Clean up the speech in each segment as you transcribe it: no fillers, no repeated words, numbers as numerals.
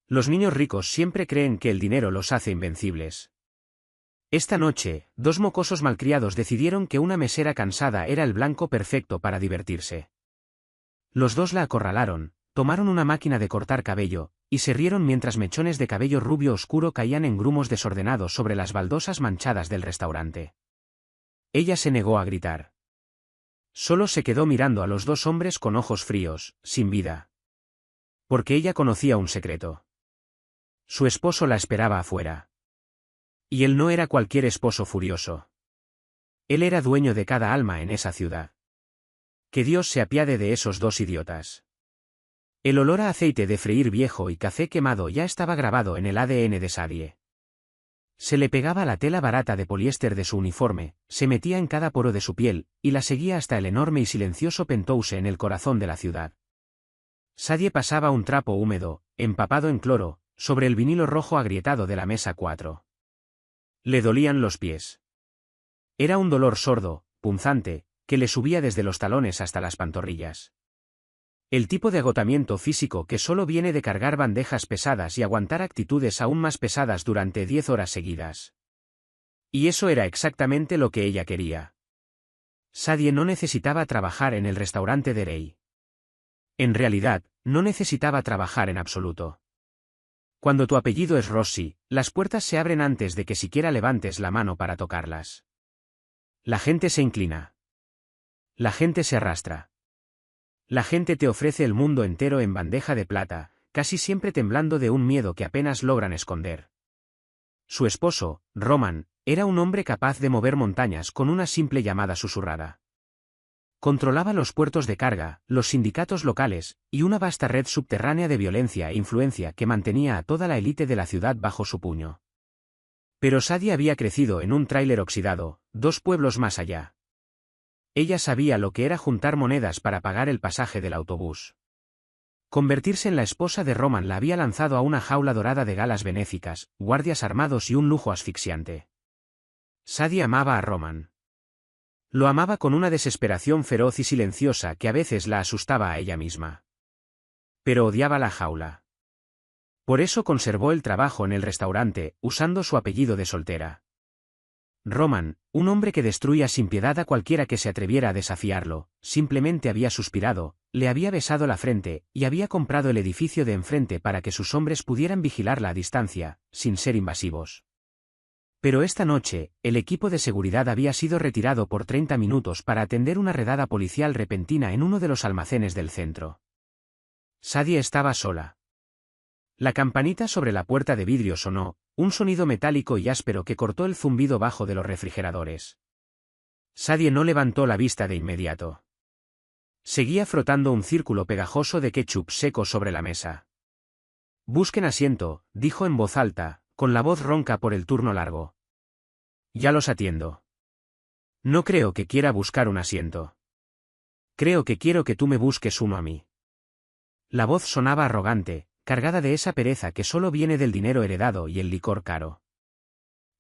Los niños ricos siempre creen que el dinero los hace invencibles. Esta noche, dos mocosos malcriados decidieron que una mesera cansada era el blanco perfecto para divertirse. Los dos la acorralaron, tomaron una máquina de cortar cabello, y se rieron mientras mechones de cabello rubio oscuro caían en grumos desordenados sobre las baldosas manchadas del restaurante. Ella se negó a gritar. Solo se quedó mirando a los dos hombres con ojos fríos, sin vida. Porque ella conocía un secreto. Su esposo la esperaba afuera. Y él no era cualquier esposo furioso. Él era dueño de cada alma en esa ciudad. Que Dios se apiade de esos dos idiotas. El olor a aceite de freír viejo y café quemado ya estaba grabado en el ADN de Sadie. Se le pegaba la tela barata de poliéster de su uniforme, se metía en cada poro de su piel, y la seguía hasta el enorme y silencioso penthouse en el corazón de la ciudad. Sadie pasaba un trapo húmedo, empapado en cloro, sobre el vinilo rojo agrietado de la mesa 4. Le dolían los pies. Era un dolor sordo, punzante, que le subía desde los talones hasta las pantorrillas. El tipo de agotamiento físico que solo viene de cargar bandejas pesadas y aguantar actitudes aún más pesadas durante 10 horas seguidas. Y eso era exactamente lo que ella quería. Sadie no necesitaba trabajar en el restaurante de Rey. En realidad, no necesitaba trabajar en absoluto. Cuando tu apellido es Rossi, las puertas se abren antes de que siquiera levantes la mano para tocarlas. La gente se inclina. La gente se arrastra. La gente te ofrece el mundo entero en bandeja de plata, casi siempre temblando de un miedo que apenas logran esconder. Su esposo, Roman, era un hombre capaz de mover montañas con una simple llamada susurrada. Controlaba los puertos de carga, los sindicatos locales, y una vasta red subterránea de violencia e influencia que mantenía a toda la élite de la ciudad bajo su puño. Pero Sadie había crecido en un tráiler oxidado, 2 pueblos más allá. Ella sabía lo que era juntar monedas para pagar el pasaje del autobús. Convertirse en la esposa de Roman la había lanzado a una jaula dorada de galas benéficas, guardias armados y un lujo asfixiante. Sadie amaba a Roman. Lo amaba con una desesperación feroz y silenciosa que a veces la asustaba a ella misma. Pero odiaba la jaula. Por eso conservó el trabajo en el restaurante, usando su apellido de soltera. Roman, un hombre que destruía sin piedad a cualquiera que se atreviera a desafiarlo, simplemente había suspirado, le había besado la frente, y había comprado el edificio de enfrente para que sus hombres pudieran vigilarla a distancia, sin ser invasivos. Pero esta noche, el equipo de seguridad había sido retirado por 30 minutos para atender una redada policial repentina en uno de los almacenes del centro. Sadie estaba sola. La campanita sobre la puerta de vidrio sonó, un sonido metálico y áspero que cortó el zumbido bajo de los refrigeradores. Sadie no levantó la vista de inmediato. Seguía frotando un círculo pegajoso de ketchup seco sobre la mesa. «Busquen asiento», dijo en voz alta, con la voz ronca por el turno largo. «Ya los atiendo». «No creo que quiera buscar un asiento. Creo que quiero que tú me busques uno a mí». La voz sonaba arrogante, cargada de esa pereza que solo viene del dinero heredado y el licor caro.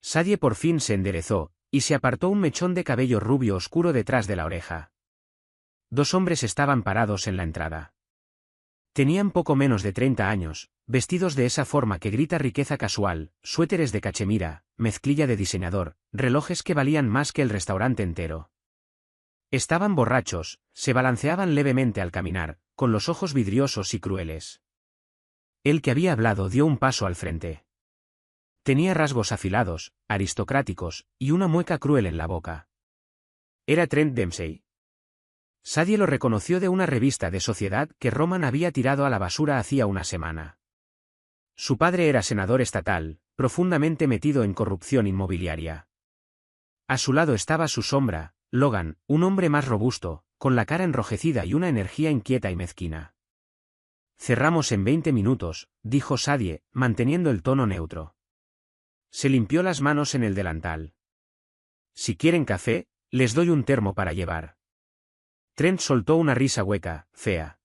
Sadie por fin se enderezó, y se apartó un mechón de cabello rubio oscuro detrás de la oreja. 2 hombres estaban parados en la entrada. Tenían poco menos de 30 años, vestidos de esa forma que grita riqueza casual, suéteres de cachemira, mezclilla de diseñador, relojes que valían más que el restaurante entero. Estaban borrachos, se balanceaban levemente al caminar, con los ojos vidriosos y crueles. El que había hablado dio un paso al frente. Tenía rasgos afilados, aristocráticos, y una mueca cruel en la boca. Era Trent Dempsey. Sadie lo reconoció de una revista de sociedad que Roman había tirado a la basura hacía una semana. Su padre era senador estatal, profundamente metido en corrupción inmobiliaria. A su lado estaba su sombra, Logan, un hombre más robusto, con la cara enrojecida y una energía inquieta y mezquina. «Cerramos en 20 minutos», dijo Sadie, manteniendo el tono neutro. Se limpió las manos en el delantal. «Si quieren café, les doy un termo para llevar». Trent soltó una risa hueca, fea.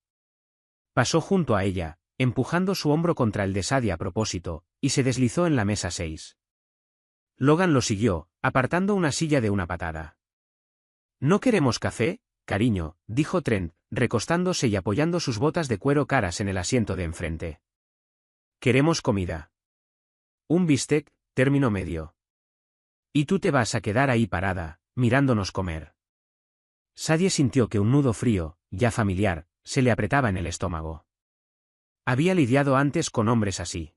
Pasó junto a ella, empujando su hombro contra el de Sadie a propósito, y se deslizó en la mesa 6. Logan lo siguió, apartando una silla de una patada. «¿No queremos café, cariño?», dijo Trent, recostándose y apoyando sus botas de cuero caras en el asiento de enfrente. Queremos comida. Un bistec, término medio. Y tú te vas a quedar ahí parada, mirándonos comer. Sadie sintió que un nudo frío, ya familiar, se le apretaba en el estómago. Había lidiado antes con hombres así.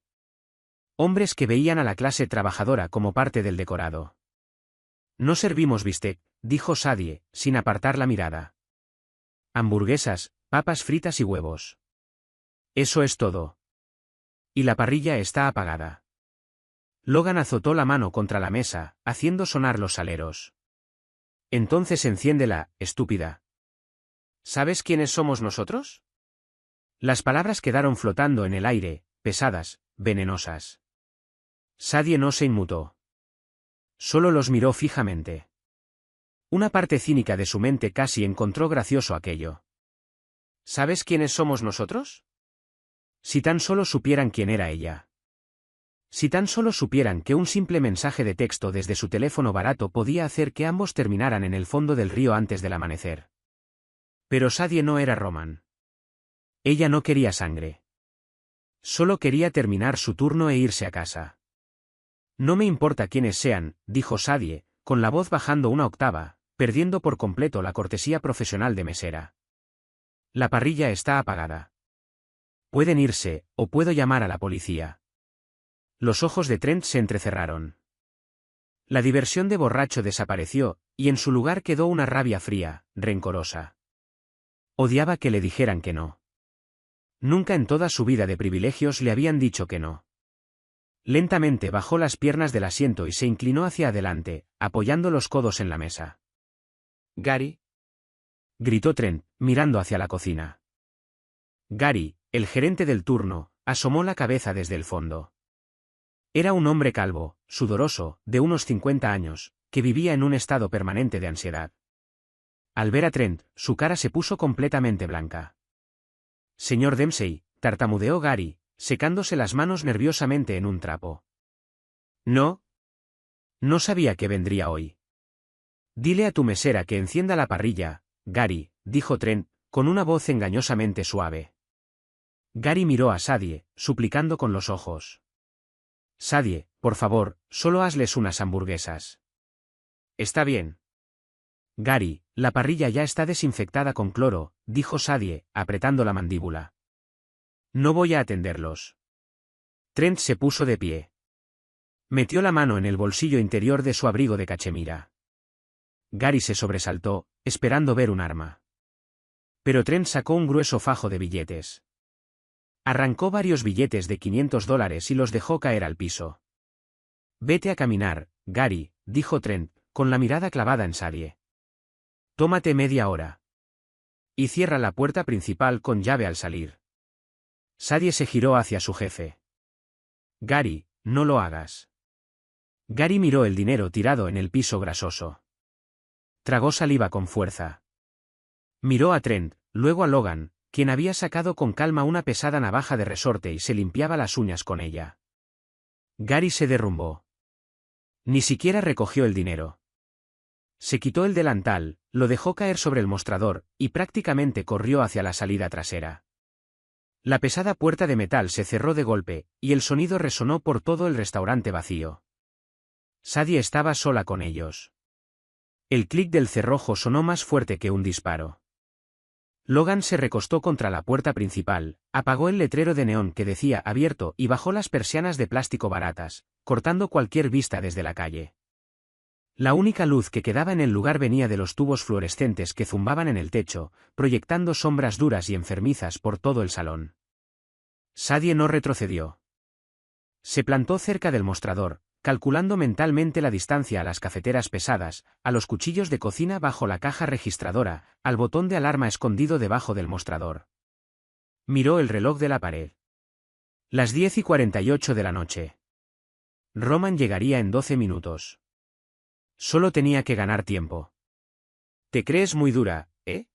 Hombres que veían a la clase trabajadora como parte del decorado. No servimos bistec, dijo Sadie, sin apartar la mirada. Hamburguesas, papas fritas y huevos. Eso es todo. Y la parrilla está apagada. Logan azotó la mano contra la mesa, haciendo sonar los aleros. Entonces enciéndela, estúpida. ¿Sabes quiénes somos nosotros? Las palabras quedaron flotando en el aire, pesadas, venenosas. Sadie no se inmutó. Solo los miró fijamente. Una parte cínica de su mente casi encontró gracioso aquello. ¿Sabes quiénes somos nosotros? Si tan solo supieran quién era ella. Si tan solo supieran que un simple mensaje de texto desde su teléfono barato podía hacer que ambos terminaran en el fondo del río antes del amanecer. Pero Sadie no era Roman. Ella no quería sangre. Solo quería terminar su turno e irse a casa. No me importa quiénes sean, dijo Sadie, con la voz bajando una octava, perdiendo por completo la cortesía profesional de mesera. La parrilla está apagada. Pueden irse, o puedo llamar a la policía. Los ojos de Trent se entrecerraron. La diversión de borracho desapareció, y en su lugar quedó una rabia fría, rencorosa. Odiaba que le dijeran que no. Nunca en toda su vida de privilegios le habían dicho que no. Lentamente bajó las piernas del asiento y se inclinó hacia adelante, apoyando los codos en la mesa. «Gary», gritó Trent, mirando hacia la cocina. Gary, el gerente del turno, asomó la cabeza desde el fondo. Era un hombre calvo, sudoroso, de unos 50 años, que vivía en un estado permanente de ansiedad. Al ver a Trent, su cara se puso completamente blanca. «Señor Dempsey», tartamudeó Gary, secándose las manos nerviosamente en un trapo. «No. No sabía que vendría hoy». «Dile a tu mesera que encienda la parrilla, Gary», dijo Trent, con una voz engañosamente suave. Gary miró a Sadie, suplicando con los ojos. «Sadie, por favor, solo hazles unas hamburguesas». «Está bien». «Gary, la parrilla ya está desinfectada con cloro», dijo Sadie, apretando la mandíbula. «No voy a atenderlos». Trent se puso de pie. Metió la mano en el bolsillo interior de su abrigo de cachemira. Gary se sobresaltó, esperando ver un arma. Pero Trent sacó un grueso fajo de billetes. Arrancó varios billetes de $500 y los dejó caer al piso. «Vete a caminar, Gary», dijo Trent, con la mirada clavada en Sadie. «Tómate media hora. Y cierra la puerta principal con llave al salir». Sadie se giró hacia su jefe. «Gary, no lo hagas». Gary miró el dinero tirado en el piso grasoso. Tragó saliva con fuerza. Miró a Trent, luego a Logan, quien había sacado con calma una pesada navaja de resorte y se limpiaba las uñas con ella. Gary se derrumbó. Ni siquiera recogió el dinero. Se quitó el delantal, lo dejó caer sobre el mostrador, y prácticamente corrió hacia la salida trasera. La pesada puerta de metal se cerró de golpe, y el sonido resonó por todo el restaurante vacío. Sadie estaba sola con ellos. El clic del cerrojo sonó más fuerte que un disparo. Logan se recostó contra la puerta principal, apagó el letrero de neón que decía abierto y bajó las persianas de plástico baratas, cortando cualquier vista desde la calle. La única luz que quedaba en el lugar venía de los tubos fluorescentes que zumbaban en el techo, proyectando sombras duras y enfermizas por todo el salón. Sadie no retrocedió. Se plantó cerca del mostrador, calculando mentalmente la distancia a las cafeteras pesadas, a los cuchillos de cocina bajo la caja registradora, al botón de alarma escondido debajo del mostrador. Miró el reloj de la pared. Las 10:48 de la noche. Roman llegaría en 12 minutos. Solo tenía que ganar tiempo. «Te crees muy dura, ¿eh?»,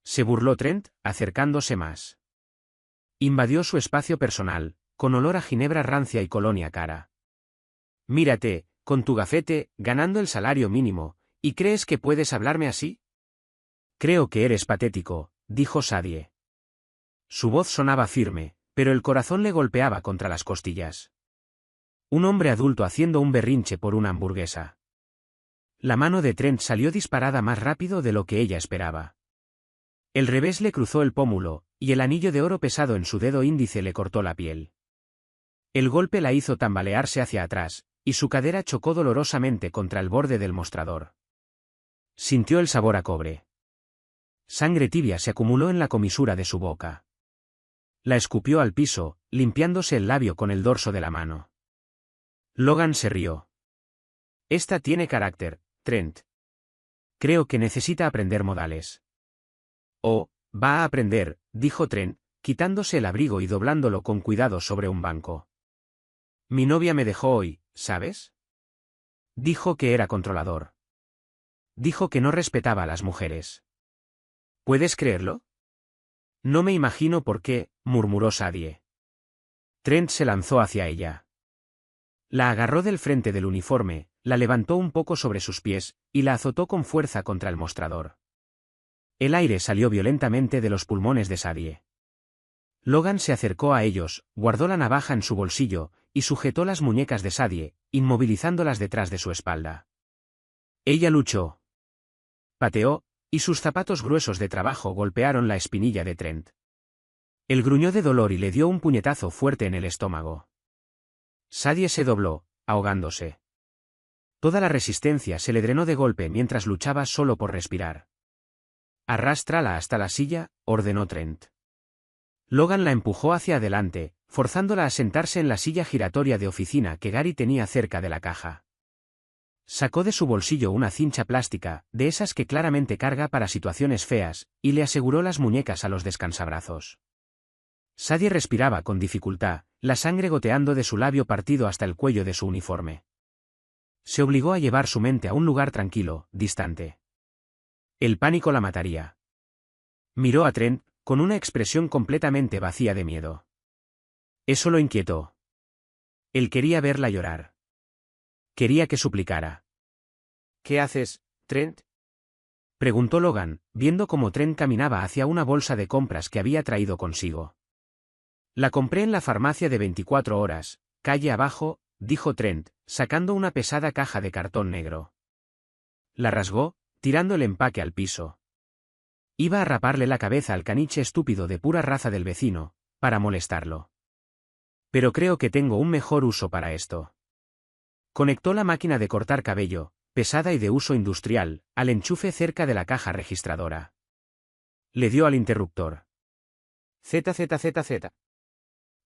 se burló Trent, acercándose más. Invadió su espacio personal, con olor a ginebra rancia y colonia cara. «Mírate, con tu gafete, ganando el salario mínimo, ¿y crees que puedes hablarme así?» «Creo que eres patético», dijo Sadie. Su voz sonaba firme, pero el corazón le golpeaba contra las costillas. Un hombre adulto haciendo un berrinche por una hamburguesa. La mano de Trent salió disparada más rápido de lo que ella esperaba. El revés le cruzó el pómulo, y el anillo de oro pesado en su dedo índice le cortó la piel. El golpe la hizo tambalearse hacia atrás, y su cadera chocó dolorosamente contra el borde del mostrador. Sintió el sabor a cobre. Sangre tibia se acumuló en la comisura de su boca. La escupió al piso, limpiándose el labio con el dorso de la mano. Logan se rió. Esta tiene carácter, Trent. Creo que necesita aprender modales. Oh, va a aprender, dijo Trent, quitándose el abrigo y doblándolo con cuidado sobre un banco. Mi novia me dejó hoy, ¿sabes? Dijo que era controlador. Dijo que no respetaba a las mujeres. ¿Puedes creerlo? No me imagino por qué, murmuró Sadie. Trent se lanzó hacia ella. La agarró del frente del uniforme, la levantó un poco sobre sus pies, y la azotó con fuerza contra el mostrador. El aire salió violentamente de los pulmones de Sadie. Logan se acercó a ellos, guardó la navaja en su bolsillo, y sujetó las muñecas de Sadie, inmovilizándolas detrás de su espalda. Ella luchó. Pateó, y sus zapatos gruesos de trabajo golpearon la espinilla de Trent. Él gruñó de dolor y le dio un puñetazo fuerte en el estómago. Sadie se dobló, ahogándose. Toda la resistencia se le drenó de golpe mientras luchaba solo por respirar. Arrástrala hasta la silla, ordenó Trent. Logan la empujó hacia adelante, forzándola a sentarse en la silla giratoria de oficina que Gary tenía cerca de la caja. Sacó de su bolsillo una cincha plástica, de esas que claramente carga para situaciones feas, y le aseguró las muñecas a los descansabrazos. Sadie respiraba con dificultad, la sangre goteando de su labio partido hasta el cuello de su uniforme. Se obligó a llevar su mente a un lugar tranquilo, distante. El pánico la mataría. Miró a Trent, con una expresión completamente vacía de miedo. Eso lo inquietó. Él quería verla llorar. Quería que suplicara. ¿Qué haces, Trent? Preguntó Logan, viendo cómo Trent caminaba hacia una bolsa de compras que había traído consigo. La compré en la farmacia de 24 horas, calle abajo, dijo Trent, sacando una pesada caja de cartón negro. La rasgó, tirando el empaque al piso. Iba a raparle la cabeza al caniche estúpido de pura raza del vecino, para molestarlo. Pero creo que tengo un mejor uso para esto. Conectó la máquina de cortar cabello, pesada y de uso industrial, al enchufe cerca de la caja registradora. Le dio al interruptor. ZZZZ.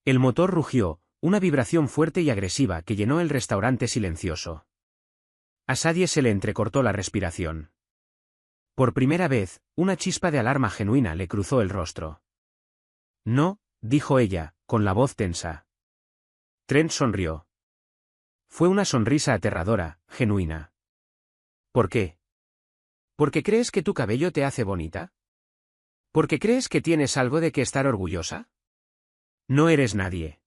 El motor rugió, una vibración fuerte y agresiva que llenó el restaurante silencioso. A Sadie se le entrecortó la respiración. Por primera vez, una chispa de alarma genuina le cruzó el rostro. No, dijo ella, con la voz tensa. Trent sonrió. Fue una sonrisa aterradora, genuina. ¿Por qué? ¿Porque crees que tu cabello te hace bonita? ¿Porque crees que tienes algo de que estar orgullosa? No eres nadie.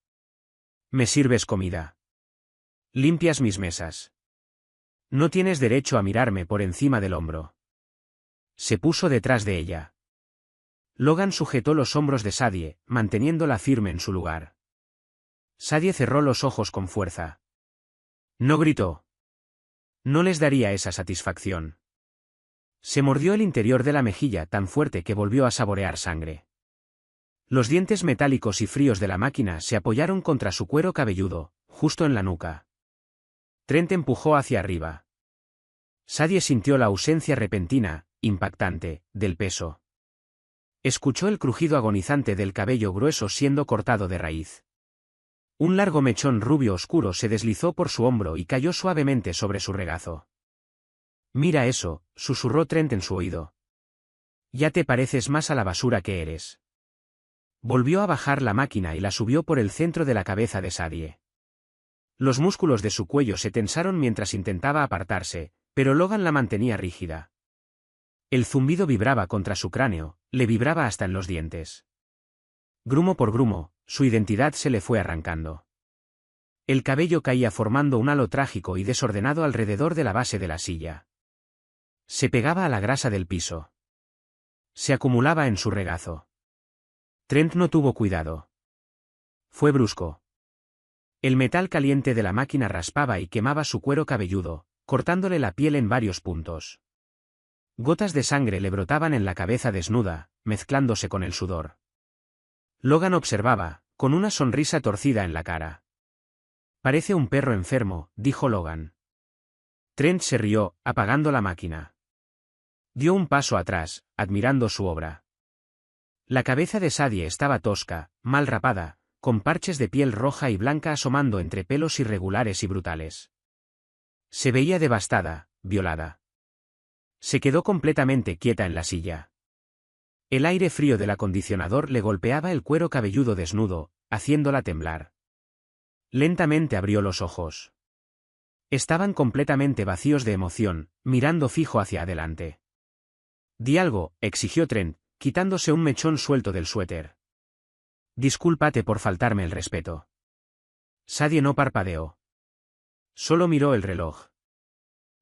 Me sirves comida. Limpias mis mesas. No tienes derecho a mirarme por encima del hombro. Se puso detrás de ella. Logan sujetó los hombros de Sadie, manteniéndola firme en su lugar. Sadie cerró los ojos con fuerza. No gritó. No les daría esa satisfacción. Se mordió el interior de la mejilla tan fuerte que volvió a saborear sangre. Los dientes metálicos y fríos de la máquina se apoyaron contra su cuero cabelludo, justo en la nuca. Trent empujó hacia arriba. Sadie sintió la ausencia repentina, impactante, del peso. Escuchó el crujido agonizante del cabello grueso siendo cortado de raíz. Un largo mechón rubio oscuro se deslizó por su hombro y cayó suavemente sobre su regazo. Mira eso, susurró Trent en su oído. Ya te pareces más a la basura que eres. Volvió a bajar la máquina y la subió por el centro de la cabeza de Sadie. Los músculos de su cuello se tensaron mientras intentaba apartarse, pero Logan la mantenía rígida. El zumbido vibraba contra su cráneo, le vibraba hasta en los dientes. Grumo por grumo, su identidad se le fue arrancando. El cabello caía formando un halo trágico y desordenado alrededor de la base de la silla. Se pegaba a la grasa del piso. Se acumulaba en su regazo. Trent no tuvo cuidado. Fue brusco. El metal caliente de la máquina raspaba y quemaba su cuero cabelludo, cortándole la piel en varios puntos. Gotas de sangre le brotaban en la cabeza desnuda, mezclándose con el sudor. Logan observaba, con una sonrisa torcida en la cara. «Parece un perro enfermo», dijo Logan. Trent se rió, apagando la máquina. Dio un paso atrás, admirando su obra. La cabeza de Sadie estaba tosca, mal rapada, con parches de piel roja y blanca asomando entre pelos irregulares y brutales. Se veía devastada, violada. Se quedó completamente quieta en la silla. El aire frío del acondicionador le golpeaba el cuero cabelludo desnudo, haciéndola temblar. Lentamente abrió los ojos. Estaban completamente vacíos de emoción, mirando fijo hacia adelante. «Di algo», exigió Trent, quitándose un mechón suelto del suéter. «Discúlpate por faltarme el respeto». Sadie no parpadeó. Solo miró el reloj.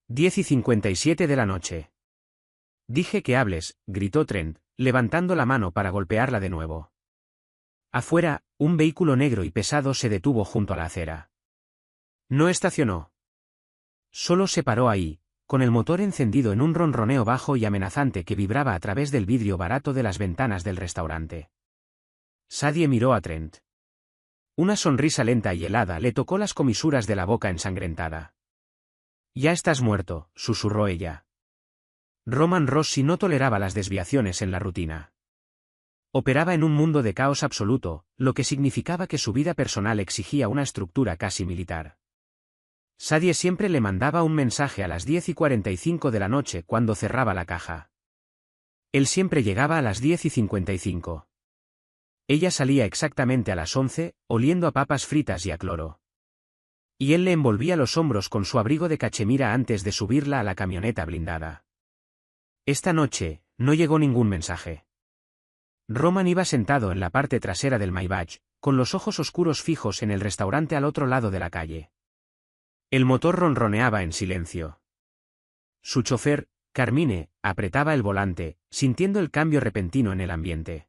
10:57 de la noche. «Dije que hables», gritó Trent, levantando la mano para golpearla de nuevo. Afuera, un vehículo negro y pesado se detuvo junto a la acera. No estacionó. Solo se paró ahí, con el motor encendido en un ronroneo bajo y amenazante que vibraba a través del vidrio barato de las ventanas del restaurante. Sadie miró a Trent. Una sonrisa lenta y helada le tocó las comisuras de la boca ensangrentada. «Ya estás muerto», susurró ella. Roman Rossi no toleraba las desviaciones en la rutina. Operaba en un mundo de caos absoluto, lo que significaba que su vida personal exigía una estructura casi militar. Sadie siempre le mandaba un mensaje a las 10:45 de la noche cuando cerraba la caja. Él siempre llegaba a las 10:55. Ella salía exactamente a las 11, oliendo a papas fritas y a cloro. Y él le envolvía los hombros con su abrigo de cachemira antes de subirla a la camioneta blindada. Esta noche, no llegó ningún mensaje. Roman iba sentado en la parte trasera del Maybach, con los ojos oscuros fijos en el restaurante al otro lado de la calle. El motor ronroneaba en silencio. Su chofer, Carmine, apretaba el volante, sintiendo el cambio repentino en el ambiente.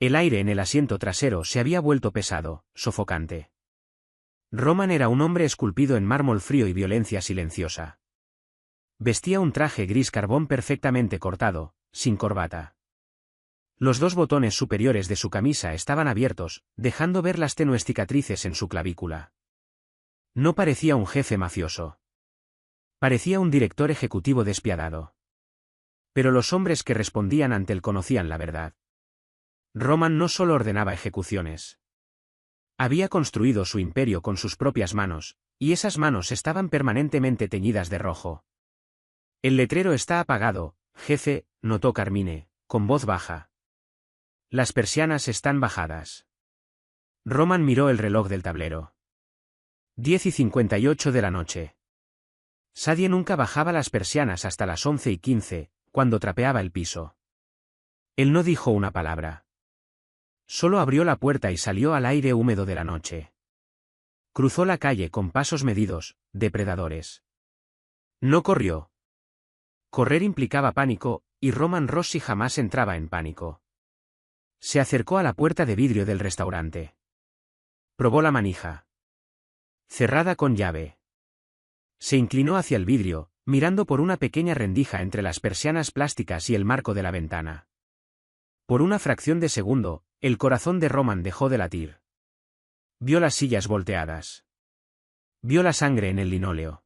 El aire en el asiento trasero se había vuelto pesado, sofocante. Roman era un hombre esculpido en mármol frío y violencia silenciosa. Vestía un traje gris carbón perfectamente cortado, sin corbata. Los dos botones superiores de su camisa estaban abiertos, dejando ver las tenues cicatrices en su clavícula. No parecía un jefe mafioso. Parecía un director ejecutivo despiadado. Pero los hombres que respondían ante él conocían la verdad. Roman no solo ordenaba ejecuciones. Había construido su imperio con sus propias manos, y esas manos estaban permanentemente teñidas de rojo. «El letrero está apagado, jefe», notó Carmine, con voz baja. «Las persianas están bajadas». Roman miró el reloj del tablero. 10:58 de la noche. Sadie nunca bajaba las persianas hasta las 11:15, cuando trapeaba el piso. Él no dijo una palabra. Solo abrió la puerta y salió al aire húmedo de la noche. Cruzó la calle con pasos medidos, depredadores. No corrió. Correr implicaba pánico, y Roman Rossi jamás entraba en pánico. Se acercó a la puerta de vidrio del restaurante. Probó la manija. Cerrada con llave. Se inclinó hacia el vidrio, mirando por una pequeña rendija entre las persianas plásticas y el marco de la ventana. Por una fracción de segundo, el corazón de Roman dejó de latir. Vio las sillas volteadas. Vio la sangre en el linóleo.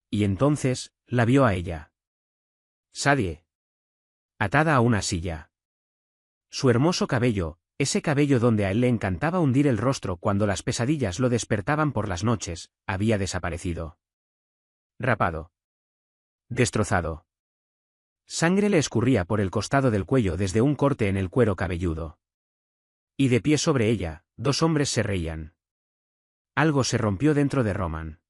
Y entonces, la vio a ella. Sadie. Atada a una silla. Su hermoso cabello, ese cabello donde a él le encantaba hundir el rostro cuando las pesadillas lo despertaban por las noches, había desaparecido. Rapado. Destrozado. Sangre le escurría por el costado del cuello desde un corte en el cuero cabelludo. Y de pie sobre ella, dos hombres se reían. Algo se rompió dentro de Roman.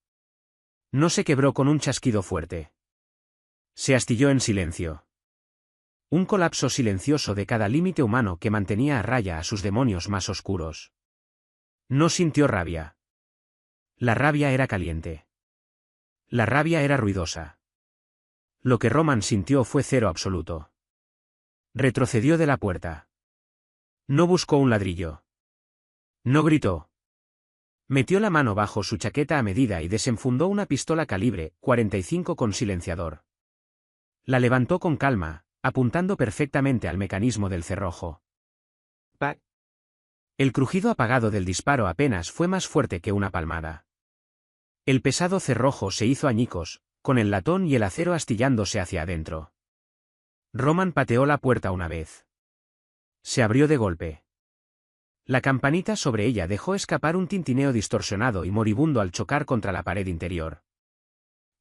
No se quebró con un chasquido fuerte. Se astilló en silencio. Un colapso silencioso de cada límite humano que mantenía a raya a sus demonios más oscuros. No sintió rabia. La rabia era caliente. La rabia era ruidosa. Lo que Roman sintió fue cero absoluto. Retrocedió de la puerta. No buscó un ladrillo. No gritó. Metió la mano bajo su chaqueta a medida y desenfundó una pistola calibre 45 con silenciador. La levantó con calma, apuntando perfectamente al mecanismo del cerrojo. ¡Pac! El crujido apagado del disparo apenas fue más fuerte que una palmada. El pesado cerrojo se hizo añicos, con el latón y el acero astillándose hacia adentro. Roman pateó la puerta una vez. Se abrió de golpe. La campanita sobre ella dejó escapar un tintineo distorsionado y moribundo al chocar contra la pared interior.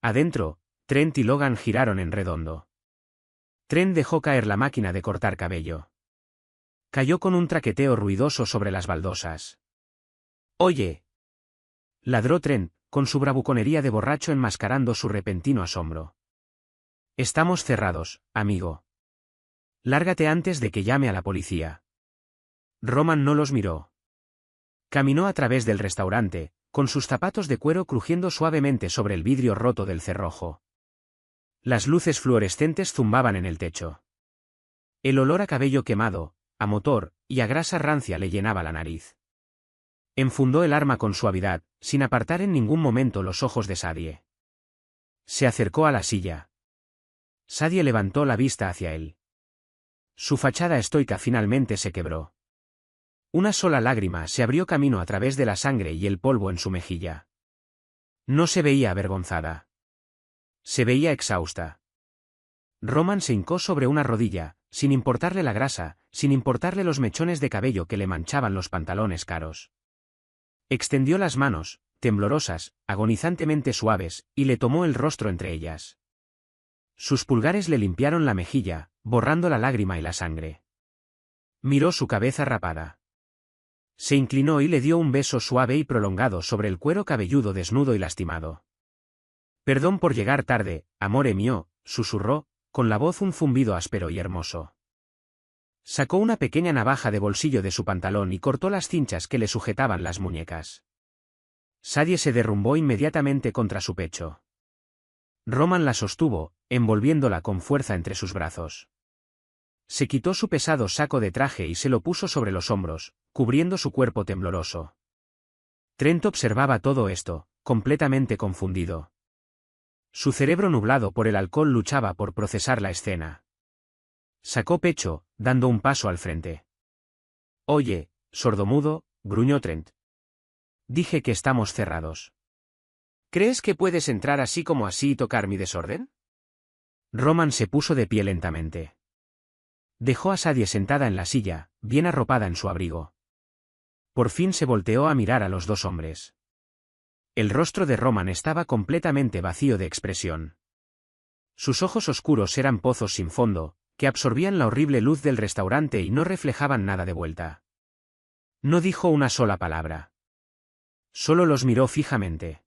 Adentro, Trent y Logan giraron en redondo. Trent dejó caer la máquina de cortar cabello. Cayó con un traqueteo ruidoso sobre las baldosas. «¡Oye!», ladró Trent, con su bravuconería de borracho enmascarando su repentino asombro. «Estamos cerrados, amigo. Lárgate antes de que llame a la policía». Roman no los miró. Caminó a través del restaurante, con sus zapatos de cuero crujiendo suavemente sobre el vidrio roto del cerrojo. Las luces fluorescentes zumbaban en el techo. El olor a cabello quemado, a motor y a grasa rancia le llenaba la nariz. Enfundó el arma con suavidad, sin apartar en ningún momento los ojos de Sadie. Se acercó a la silla. Sadie levantó la vista hacia él. Su fachada estoica finalmente se quebró. Una sola lágrima se abrió camino a través de la sangre y el polvo en su mejilla. No se veía avergonzada. Se veía exhausta. Roman se hincó sobre una rodilla, sin importarle la grasa, sin importarle los mechones de cabello que le manchaban los pantalones caros. Extendió las manos, temblorosas, agonizantemente suaves, y le tomó el rostro entre ellas. Sus pulgares le limpiaron la mejilla, borrando la lágrima y la sangre. Miró su cabeza rapada. Se inclinó y le dio un beso suave y prolongado sobre el cuero cabelludo desnudo y lastimado. «Perdón por llegar tarde, amore mio», susurró, con la voz un zumbido áspero y hermoso. Sacó una pequeña navaja de bolsillo de su pantalón y cortó las cinchas que le sujetaban las muñecas. Sadie se derrumbó inmediatamente contra su pecho. Roman la sostuvo, envolviéndola con fuerza entre sus brazos. Se quitó su pesado saco de traje y se lo puso sobre los hombros, cubriendo su cuerpo tembloroso. Trent observaba todo esto, completamente confundido. Su cerebro nublado por el alcohol luchaba por procesar la escena. Sacó pecho, dando un paso al frente. «Oye, sordomudo», gruñó Trent. «Dije que estamos cerrados. ¿Crees que puedes entrar así como así y tocar mi desorden?» Roman se puso de pie lentamente. Dejó a Sadie sentada en la silla, bien arropada en su abrigo. Por fin se volteó a mirar a los dos hombres. El rostro de Roman estaba completamente vacío de expresión. Sus ojos oscuros eran pozos sin fondo, que absorbían la horrible luz del restaurante y no reflejaban nada de vuelta. No dijo una sola palabra. Solo los miró fijamente.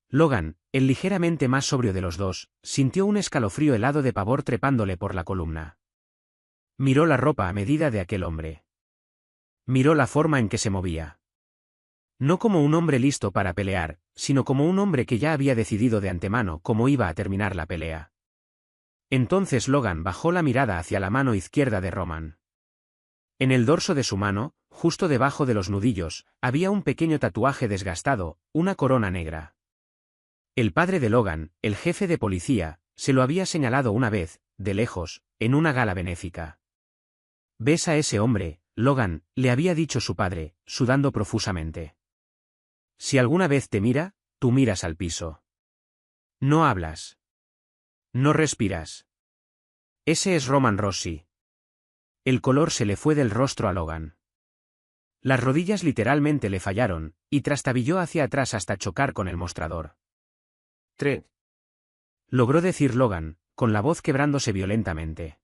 Logan, el ligeramente más sobrio de los dos, sintió un escalofrío helado de pavor trepándole por la columna. Miró la ropa a medida de aquel hombre. Miró la forma en que se movía. No como un hombre listo para pelear, sino como un hombre que ya había decidido de antemano cómo iba a terminar la pelea. Entonces Logan bajó la mirada hacia la mano izquierda de Roman. En el dorso de su mano, justo debajo de los nudillos, había un pequeño tatuaje desgastado, una corona negra. El padre de Logan, el jefe de policía, se lo había señalado una vez, de lejos, en una gala benéfica. «¿Ves a ese hombre, Logan?», le había dicho su padre, sudando profusamente. «Si alguna vez te mira, tú miras al piso. No hablas. No respiras. Ese es Roman Rossi». El color se le fue del rostro a Logan. Las rodillas literalmente le fallaron, y trastabilló hacia atrás hasta chocar con el mostrador. «Trent», logró decir Logan, con la voz quebrándose violentamente.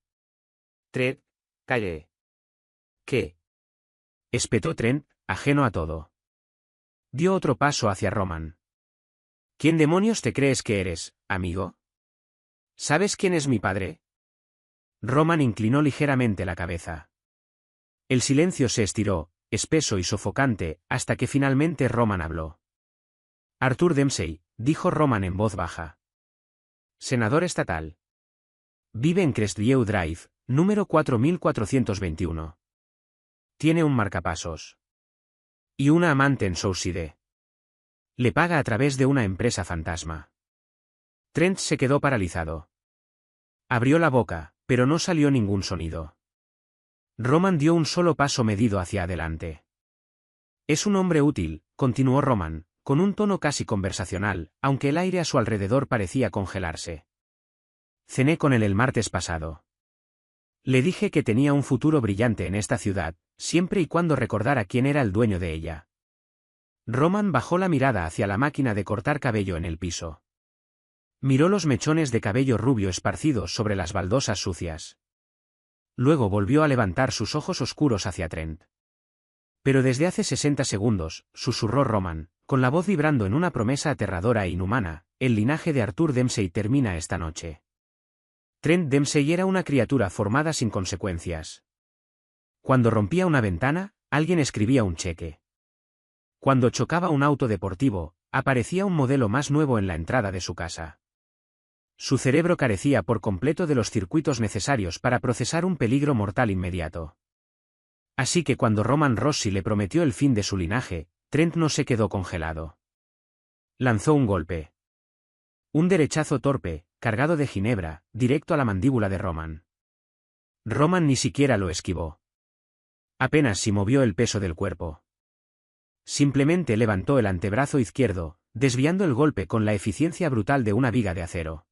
«Trent, calle». «¿Qué?», espetó Trent, ajeno a todo. Dio otro paso hacia Roman. «¿Quién demonios te crees que eres, amigo? ¿Sabes quién es mi padre?». Roman inclinó ligeramente la cabeza. El silencio se estiró, espeso y sofocante, hasta que finalmente Roman habló. «Arthur Dempsey», dijo Roman en voz baja. «Senador estatal. Vive en Crestview Drive, número 4421. Tiene un marcapasos. Y una amante en Southside. Le paga a través de una empresa fantasma. Trent se quedó paralizado. Abrió la boca, pero no salió ningún sonido. Roman dio un solo paso medido hacia adelante. Es un hombre útil, continuó Roman, con un tono casi conversacional, aunque el aire a su alrededor parecía congelarse. Cené con él el martes pasado. Le dije que tenía un futuro brillante en esta ciudad, siempre y cuando recordara quién era el dueño de ella. Roman bajó la mirada hacia la máquina de cortar cabello en el piso. Miró los mechones de cabello rubio esparcidos sobre las baldosas sucias. Luego volvió a levantar sus ojos oscuros hacia Trent. Pero desde hace 60 segundos, susurró Roman, con la voz vibrando en una promesa aterradora e inhumana, el linaje de Arthur Dempsey termina esta noche. Trent Dempsey era una criatura formada sin consecuencias. Cuando rompía una ventana, alguien escribía un cheque. Cuando chocaba un auto deportivo, aparecía un modelo más nuevo en la entrada de su casa. Su cerebro carecía por completo de los circuitos necesarios para procesar un peligro mortal inmediato. Así que cuando Roman Rossi le prometió el fin de su linaje, Trent no se quedó congelado. Lanzó un golpe. Un derechazo torpe, cargado de ginebra, directo a la mandíbula de Roman. Roman ni siquiera lo esquivó. Apenas si movió el peso del cuerpo. Simplemente levantó el antebrazo izquierdo, desviando el golpe con la eficiencia brutal de una viga de acero.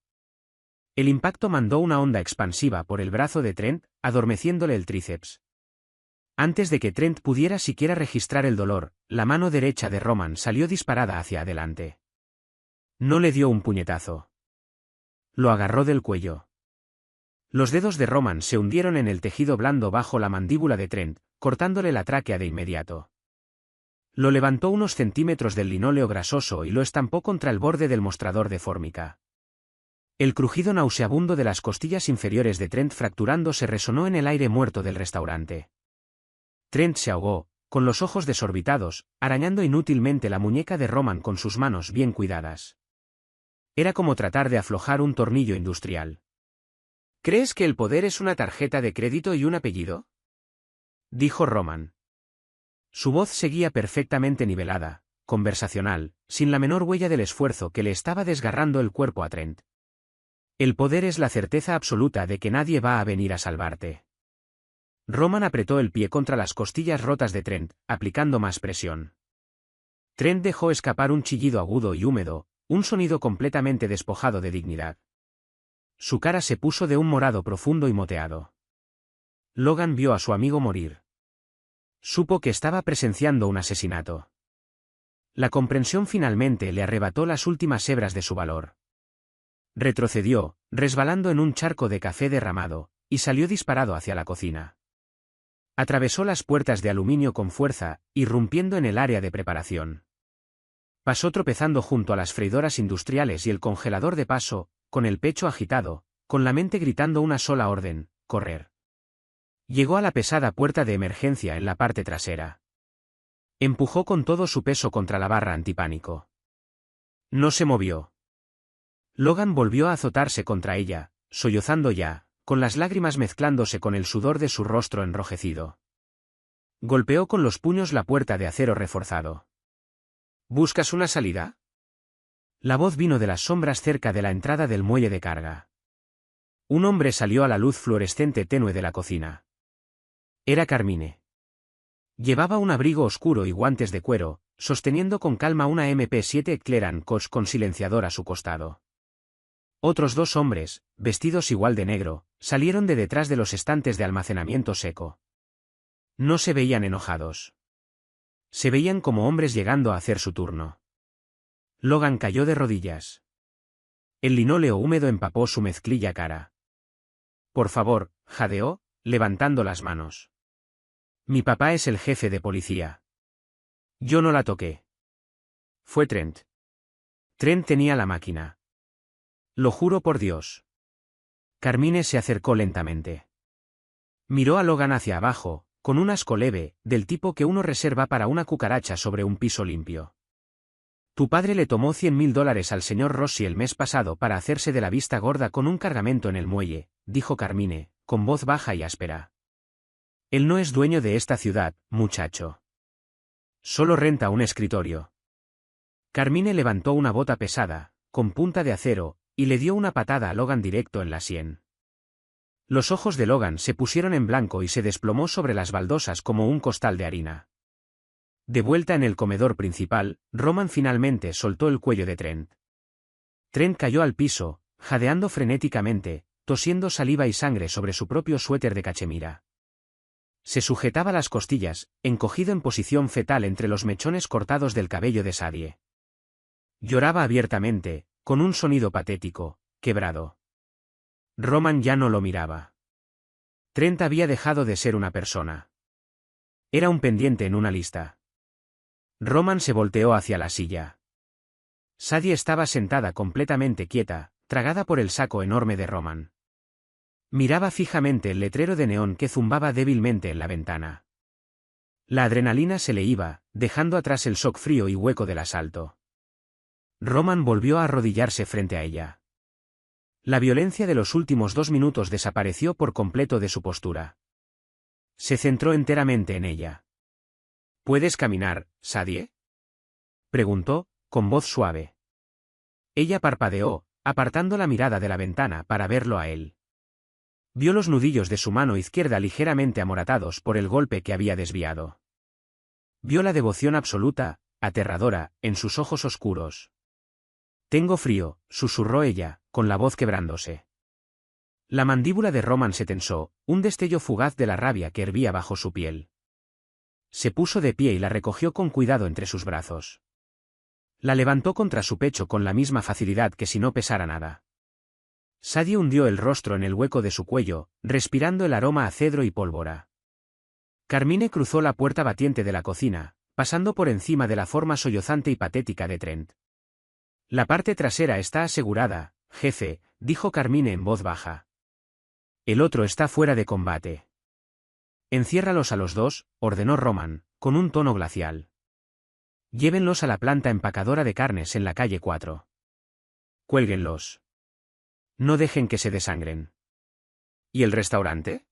El impacto mandó una onda expansiva por el brazo de Trent, adormeciéndole el tríceps. Antes de que Trent pudiera siquiera registrar el dolor, la mano derecha de Roman salió disparada hacia adelante. No le dio un puñetazo. Lo agarró del cuello. Los dedos de Roman se hundieron en el tejido blando bajo la mandíbula de Trent, cortándole la tráquea de inmediato. Lo levantó unos centímetros del linóleo grasoso y lo estampó contra el borde del mostrador de fórmica. El crujido nauseabundo de las costillas inferiores de Trent fracturándose resonó en el aire muerto del restaurante. Trent se ahogó, con los ojos desorbitados, arañando inútilmente la muñeca de Roman con sus manos bien cuidadas. Era como tratar de aflojar un tornillo industrial. ¿Crees que el poder es una tarjeta de crédito y un apellido?, dijo Roman. Su voz seguía perfectamente nivelada, conversacional, sin la menor huella del esfuerzo que le estaba desgarrando el cuerpo a Trent. El poder es la certeza absoluta de que nadie va a venir a salvarte. Roman apretó el pie contra las costillas rotas de Trent, aplicando más presión. Trent dejó escapar un chillido agudo y húmedo, un sonido completamente despojado de dignidad. Su cara se puso de un morado profundo y moteado. Logan vio a su amigo morir. Supo que estaba presenciando un asesinato. La comprensión finalmente le arrebató las últimas hebras de su valor. Retrocedió, resbalando en un charco de café derramado, y salió disparado hacia la cocina. Atravesó las puertas de aluminio con fuerza, irrumpiendo en el área de preparación. Pasó tropezando junto a las freidoras industriales y el congelador de paso, con el pecho agitado, con la mente gritando una sola orden: correr. Llegó a la pesada puerta de emergencia en la parte trasera. Empujó con todo su peso contra la barra antipánico. No se movió. Logan volvió a azotarse contra ella, sollozando ya, con las lágrimas mezclándose con el sudor de su rostro enrojecido. Golpeó con los puños la puerta de acero reforzado. ¿Buscas una salida? La voz vino de las sombras cerca de la entrada del muelle de carga. Un hombre salió a la luz fluorescente tenue de la cocina. Era Carmine. Llevaba un abrigo oscuro y guantes de cuero, sosteniendo con calma una MP7 Cleran Koch con silenciador a su costado. Otros dos hombres, vestidos igual de negro, salieron de detrás de los estantes de almacenamiento seco. No se veían enojados. Se veían como hombres llegando a hacer su turno. Logan cayó de rodillas. El linóleo húmedo empapó su mezclilla cara. Por favor, jadeó, levantando las manos. Mi papá es el jefe de policía. Yo no la toqué. Fue Trent. Trent tenía la máquina. Lo juro por Dios. Carmine se acercó lentamente. Miró a Logan hacia abajo, con un asco leve, del tipo que uno reserva para una cucaracha sobre un piso limpio. Tu padre le tomó $100.000 al señor Rossi el mes pasado para hacerse de la vista gorda con un cargamento en el muelle, dijo Carmine, con voz baja y áspera. Él no es dueño de esta ciudad, muchacho. Solo renta un escritorio. Carmine levantó una bota pesada, con punta de acero, y le dio una patada a Logan directo en la sien. Los ojos de Logan se pusieron en blanco y se desplomó sobre las baldosas como un costal de harina. De vuelta en el comedor principal, Roman finalmente soltó el cuello de Trent. Trent cayó al piso, jadeando frenéticamente, tosiendo saliva y sangre sobre su propio suéter de cachemira. Se sujetaba las costillas, encogido en posición fetal entre los mechones cortados del cabello de Sadie. Lloraba abiertamente, con un sonido patético, quebrado. Roman ya no lo miraba. Trent había dejado de ser una persona. Era un pendiente en una lista. Roman se volteó hacia la silla. Sadie estaba sentada completamente quieta, tragada por el saco enorme de Roman. Miraba fijamente el letrero de neón que zumbaba débilmente en la ventana. La adrenalina se le iba, dejando atrás el shock frío y hueco del asalto. Roman volvió a arrodillarse frente a ella. La violencia de los últimos 2 minutos desapareció por completo de su postura. Se centró enteramente en ella. ¿Puedes caminar, Sadie?, preguntó, con voz suave. Ella parpadeó, apartando la mirada de la ventana para verlo a él. Vio los nudillos de su mano izquierda ligeramente amoratados por el golpe que había desviado. Vio la devoción absoluta, aterradora, en sus ojos oscuros. «Tengo frío», susurró ella, con la voz quebrándose. La mandíbula de Roman se tensó, un destello fugaz de la rabia que hervía bajo su piel. Se puso de pie y la recogió con cuidado entre sus brazos. La levantó contra su pecho con la misma facilidad que si no pesara nada. Sadie hundió el rostro en el hueco de su cuello, respirando el aroma a cedro y pólvora. Carmine cruzó la puerta batiente de la cocina, pasando por encima de la forma sollozante y patética de Trent. «La parte trasera está asegurada, jefe», dijo Carmine en voz baja. «El otro está fuera de combate». «Enciérralos a los dos», ordenó Roman, con un tono glacial. «Llévenlos a la planta empacadora de carnes en la calle 4. Cuélguenlos. No dejen que se desangren». «¿Y el restaurante?».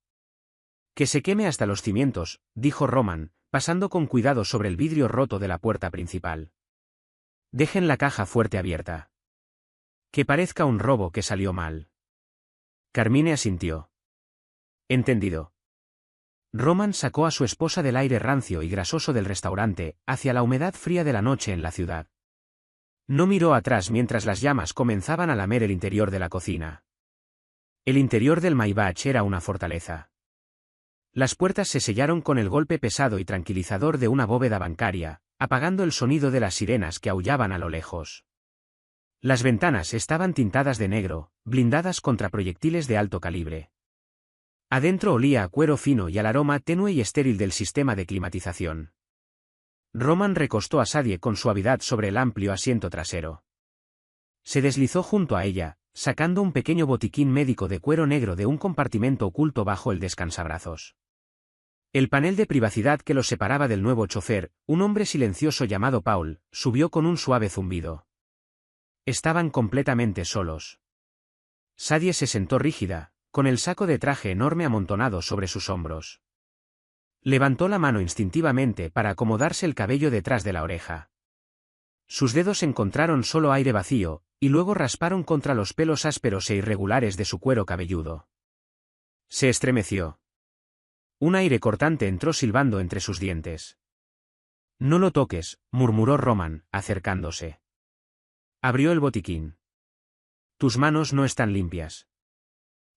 «Que se queme hasta los cimientos», dijo Roman, pasando con cuidado sobre el vidrio roto de la puerta principal. «Dejen la caja fuerte abierta. Que parezca un robo que salió mal». Carmine asintió. «Entendido». Roman sacó a su esposa del aire rancio y grasoso del restaurante, hacia la humedad fría de la noche en la ciudad. No miró atrás mientras las llamas comenzaban a lamer el interior de la cocina. El interior del Maybach era una fortaleza. Las puertas se sellaron con el golpe pesado y tranquilizador de una bóveda bancaria, apagando el sonido de las sirenas que aullaban a lo lejos. Las ventanas estaban tintadas de negro, blindadas contra proyectiles de alto calibre. Adentro olía a cuero fino y al aroma tenue y estéril del sistema de climatización. Roman recostó a Sadie con suavidad sobre el amplio asiento trasero. Se deslizó junto a ella, sacando un pequeño botiquín médico de cuero negro de un compartimento oculto bajo el descansabrazos. El panel de privacidad que los separaba del nuevo chofer, un hombre silencioso llamado Paul, subió con un suave zumbido. Estaban completamente solos. Sadie se sentó rígida, con el saco de traje enorme amontonado sobre sus hombros. Levantó la mano instintivamente para acomodarse el cabello detrás de la oreja. Sus dedos encontraron solo aire vacío, y luego rasparon contra los pelos ásperos e irregulares de su cuero cabelludo. Se estremeció. Un aire cortante entró silbando entre sus dientes. «No lo toques», murmuró Roman, acercándose. Abrió el botiquín. «Tus manos no están limpias».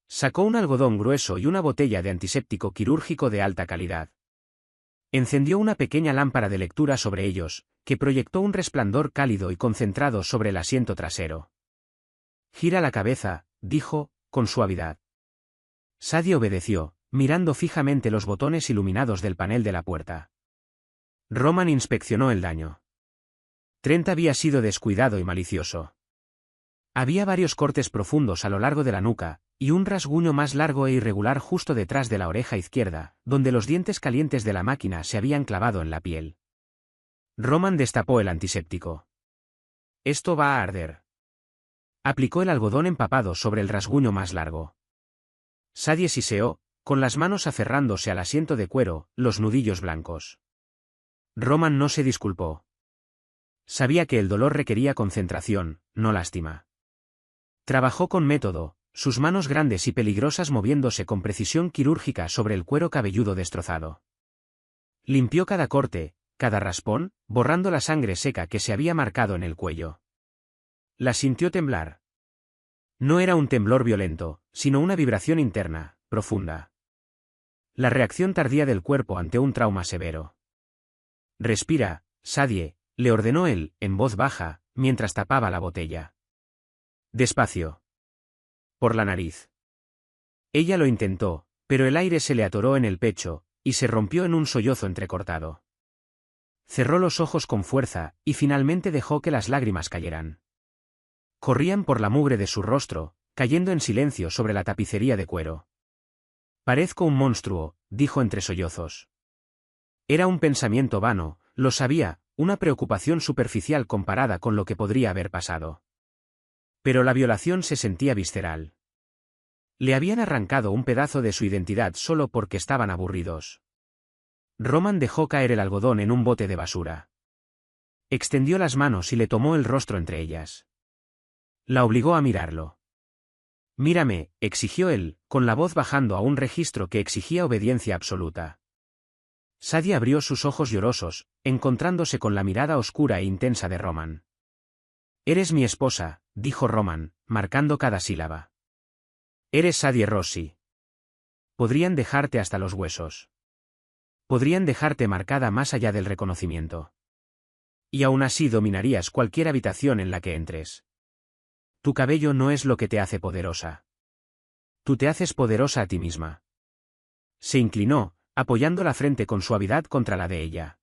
Sacó un algodón grueso y una botella de antiséptico quirúrgico de alta calidad. Encendió una pequeña lámpara de lectura sobre ellos, que proyectó un resplandor cálido y concentrado sobre el asiento trasero. «Gira la cabeza», dijo, con suavidad. Sadie obedeció, mirando fijamente los botones iluminados del panel de la puerta. Roman inspeccionó el daño. Trent había sido descuidado y malicioso. Había varios cortes profundos a lo largo de la nuca, y un rasguño más largo e irregular justo detrás de la oreja izquierda, donde los dientes calientes de la máquina se habían clavado en la piel. Roman destapó el antiséptico. «Esto va a arder». Aplicó el algodón empapado sobre el rasguño más largo. Sadie siseó, con las manos aferrándose al asiento de cuero, los nudillos blancos. Roman no se disculpó. Sabía que el dolor requería concentración, no lástima. Trabajó con método, sus manos grandes y peligrosas moviéndose con precisión quirúrgica sobre el cuero cabelludo destrozado. Limpió cada corte, cada raspón, borrando la sangre seca que se había marcado en el cuello. La sintió temblar. No era un temblor violento, sino una vibración interna, profunda. La reacción tardía del cuerpo ante un trauma severo. «Respira, Sadie», le ordenó él, en voz baja, mientras tapaba la botella. «Despacio. Por la nariz». Ella lo intentó, pero el aire se le atoró en el pecho, y se rompió en un sollozo entrecortado. Cerró los ojos con fuerza, y finalmente dejó que las lágrimas cayeran. Corrían por la mugre de su rostro, cayendo en silencio sobre la tapicería de cuero. «Parezco un monstruo», dijo entre sollozos. Era un pensamiento vano, lo sabía, una preocupación superficial comparada con lo que podría haber pasado. Pero la violación se sentía visceral. Le habían arrancado un pedazo de su identidad solo porque estaban aburridos. Roman dejó caer el algodón en un bote de basura. Extendió las manos y le tomó el rostro entre ellas. La obligó a mirarlo. «Mírame», exigió él, con la voz bajando a un registro que exigía obediencia absoluta. Sadie abrió sus ojos llorosos, encontrándose con la mirada oscura e intensa de Roman. «Eres mi esposa», dijo Roman, marcando cada sílaba. «Eres Sadie Rossi. Podrían dejarte hasta los huesos. Podrían dejarte marcada más allá del reconocimiento. Y aún así dominarías cualquier habitación en la que entres. Tu cabello no es lo que te hace poderosa. Tú te haces poderosa a ti misma». Se inclinó, apoyando la frente con suavidad contra la de ella.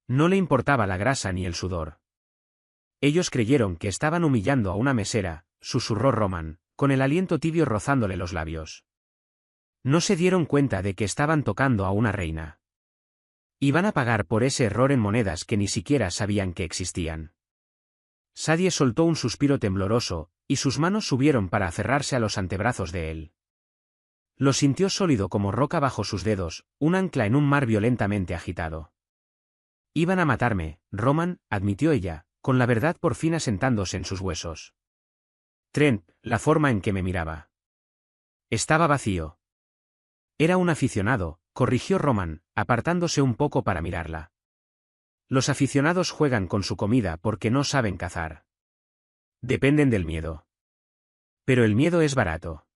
No le importaba la grasa ni el sudor. «Ellos creyeron que estaban humillando a una mesera», susurró Roman, con el aliento tibio rozándole los labios. «No se dieron cuenta de que estaban tocando a una reina. Iban a pagar por ese error en monedas que ni siquiera sabían que existían». Sadie soltó un suspiro tembloroso, y sus manos subieron para aferrarse a los antebrazos de él. Lo sintió sólido como roca bajo sus dedos, un ancla en un mar violentamente agitado. «Iban a matarme, Roman», admitió ella, con la verdad por fin asentándose en sus huesos. «Trent, la forma en que me miraba. Estaba vacío». «Era un aficionado», corrigió Roman, apartándose un poco para mirarla. «Los aficionados juegan con su comida porque no saben cazar. Dependen del miedo. Pero el miedo es barato».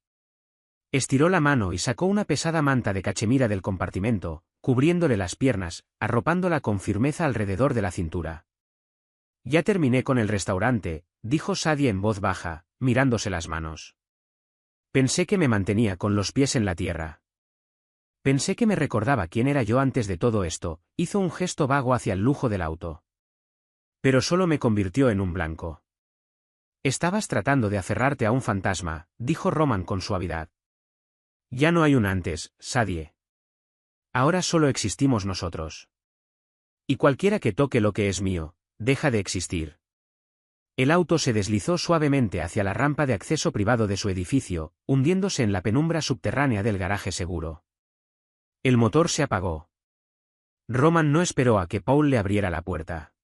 Estiró la mano y sacó una pesada manta de cachemira del compartimento, cubriéndole las piernas, arropándola con firmeza alrededor de la cintura. «Ya terminé con el restaurante», dijo Sadie en voz baja, mirándose las manos. «Pensé que me mantenía con los pies en la tierra. Pensé que me recordaba quién era yo antes de todo esto», hizo un gesto vago hacia el lujo del auto. «Pero solo me convirtió en un blanco». «Estabas tratando de aferrarte a un fantasma», dijo Roman con suavidad. «Ya no hay un antes, Sadie. Ahora solo existimos nosotros. Y cualquiera que toque lo que es mío, deja de existir». El auto se deslizó suavemente hacia la rampa de acceso privado de su edificio, hundiéndose en la penumbra subterránea del garaje seguro. El motor se apagó. Roman no esperó a que Paul le abriera la puerta.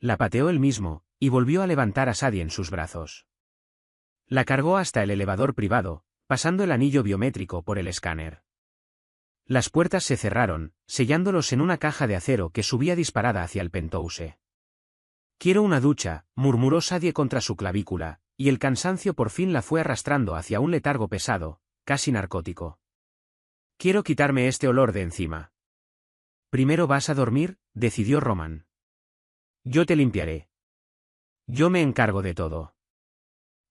La pateó él mismo, y volvió a levantar a Sadie en sus brazos. La cargó hasta el elevador privado, pasando el anillo biométrico por el escáner. Las puertas se cerraron, sellándolos en una caja de acero que subía disparada hacia el penthouse. «Quiero una ducha», murmuró Sadie contra su clavícula, y el cansancio por fin la fue arrastrando hacia un letargo pesado, casi narcótico. «Quiero quitarme este olor de encima». «Primero vas a dormir», decidió Roman. «Yo te limpiaré. Yo me encargo de todo».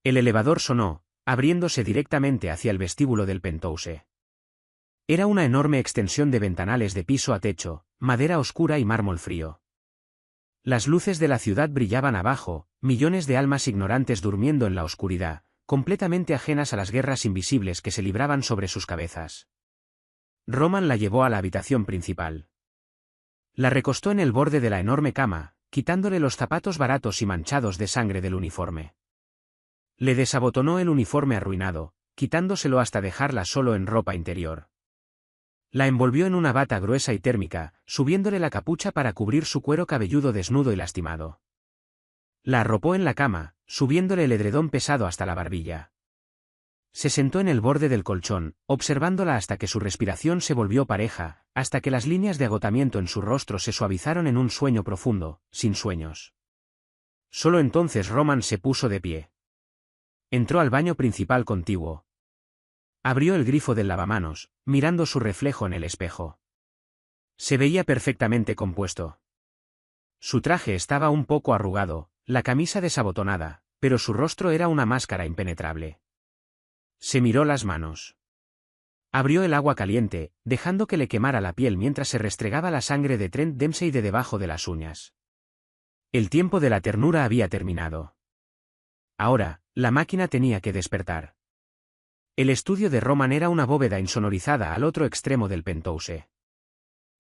El elevador sonó, abriéndose directamente hacia el vestíbulo del penthouse. Era una enorme extensión de ventanales de piso a techo, madera oscura y mármol frío. Las luces de la ciudad brillaban abajo, millones de almas ignorantes durmiendo en la oscuridad, completamente ajenas a las guerras invisibles que se libraban sobre sus cabezas. Roman la llevó a la habitación principal. La recostó en el borde de la enorme cama, quitándole los zapatos baratos y manchados de sangre del uniforme. Le desabotonó el uniforme arruinado, quitándoselo hasta dejarla solo en ropa interior. La envolvió en una bata gruesa y térmica, subiéndole la capucha para cubrir su cuero cabelludo desnudo y lastimado. La arropó en la cama, subiéndole el edredón pesado hasta la barbilla. Se sentó en el borde del colchón, observándola hasta que su respiración se volvió pareja, hasta que las líneas de agotamiento en su rostro se suavizaron en un sueño profundo, sin sueños. Solo entonces Roman se puso de pie. Entró al baño principal contiguo. Abrió el grifo del lavamanos, mirando su reflejo en el espejo. Se veía perfectamente compuesto. Su traje estaba un poco arrugado, la camisa desabotonada, pero su rostro era una máscara impenetrable. Se miró las manos. Abrió el agua caliente, dejando que le quemara la piel mientras se restregaba la sangre de Trent Dempsey de debajo de las uñas. El tiempo de la ternura había terminado. Ahora, la máquina tenía que despertar. El estudio de Roman era una bóveda insonorizada al otro extremo del penthouse.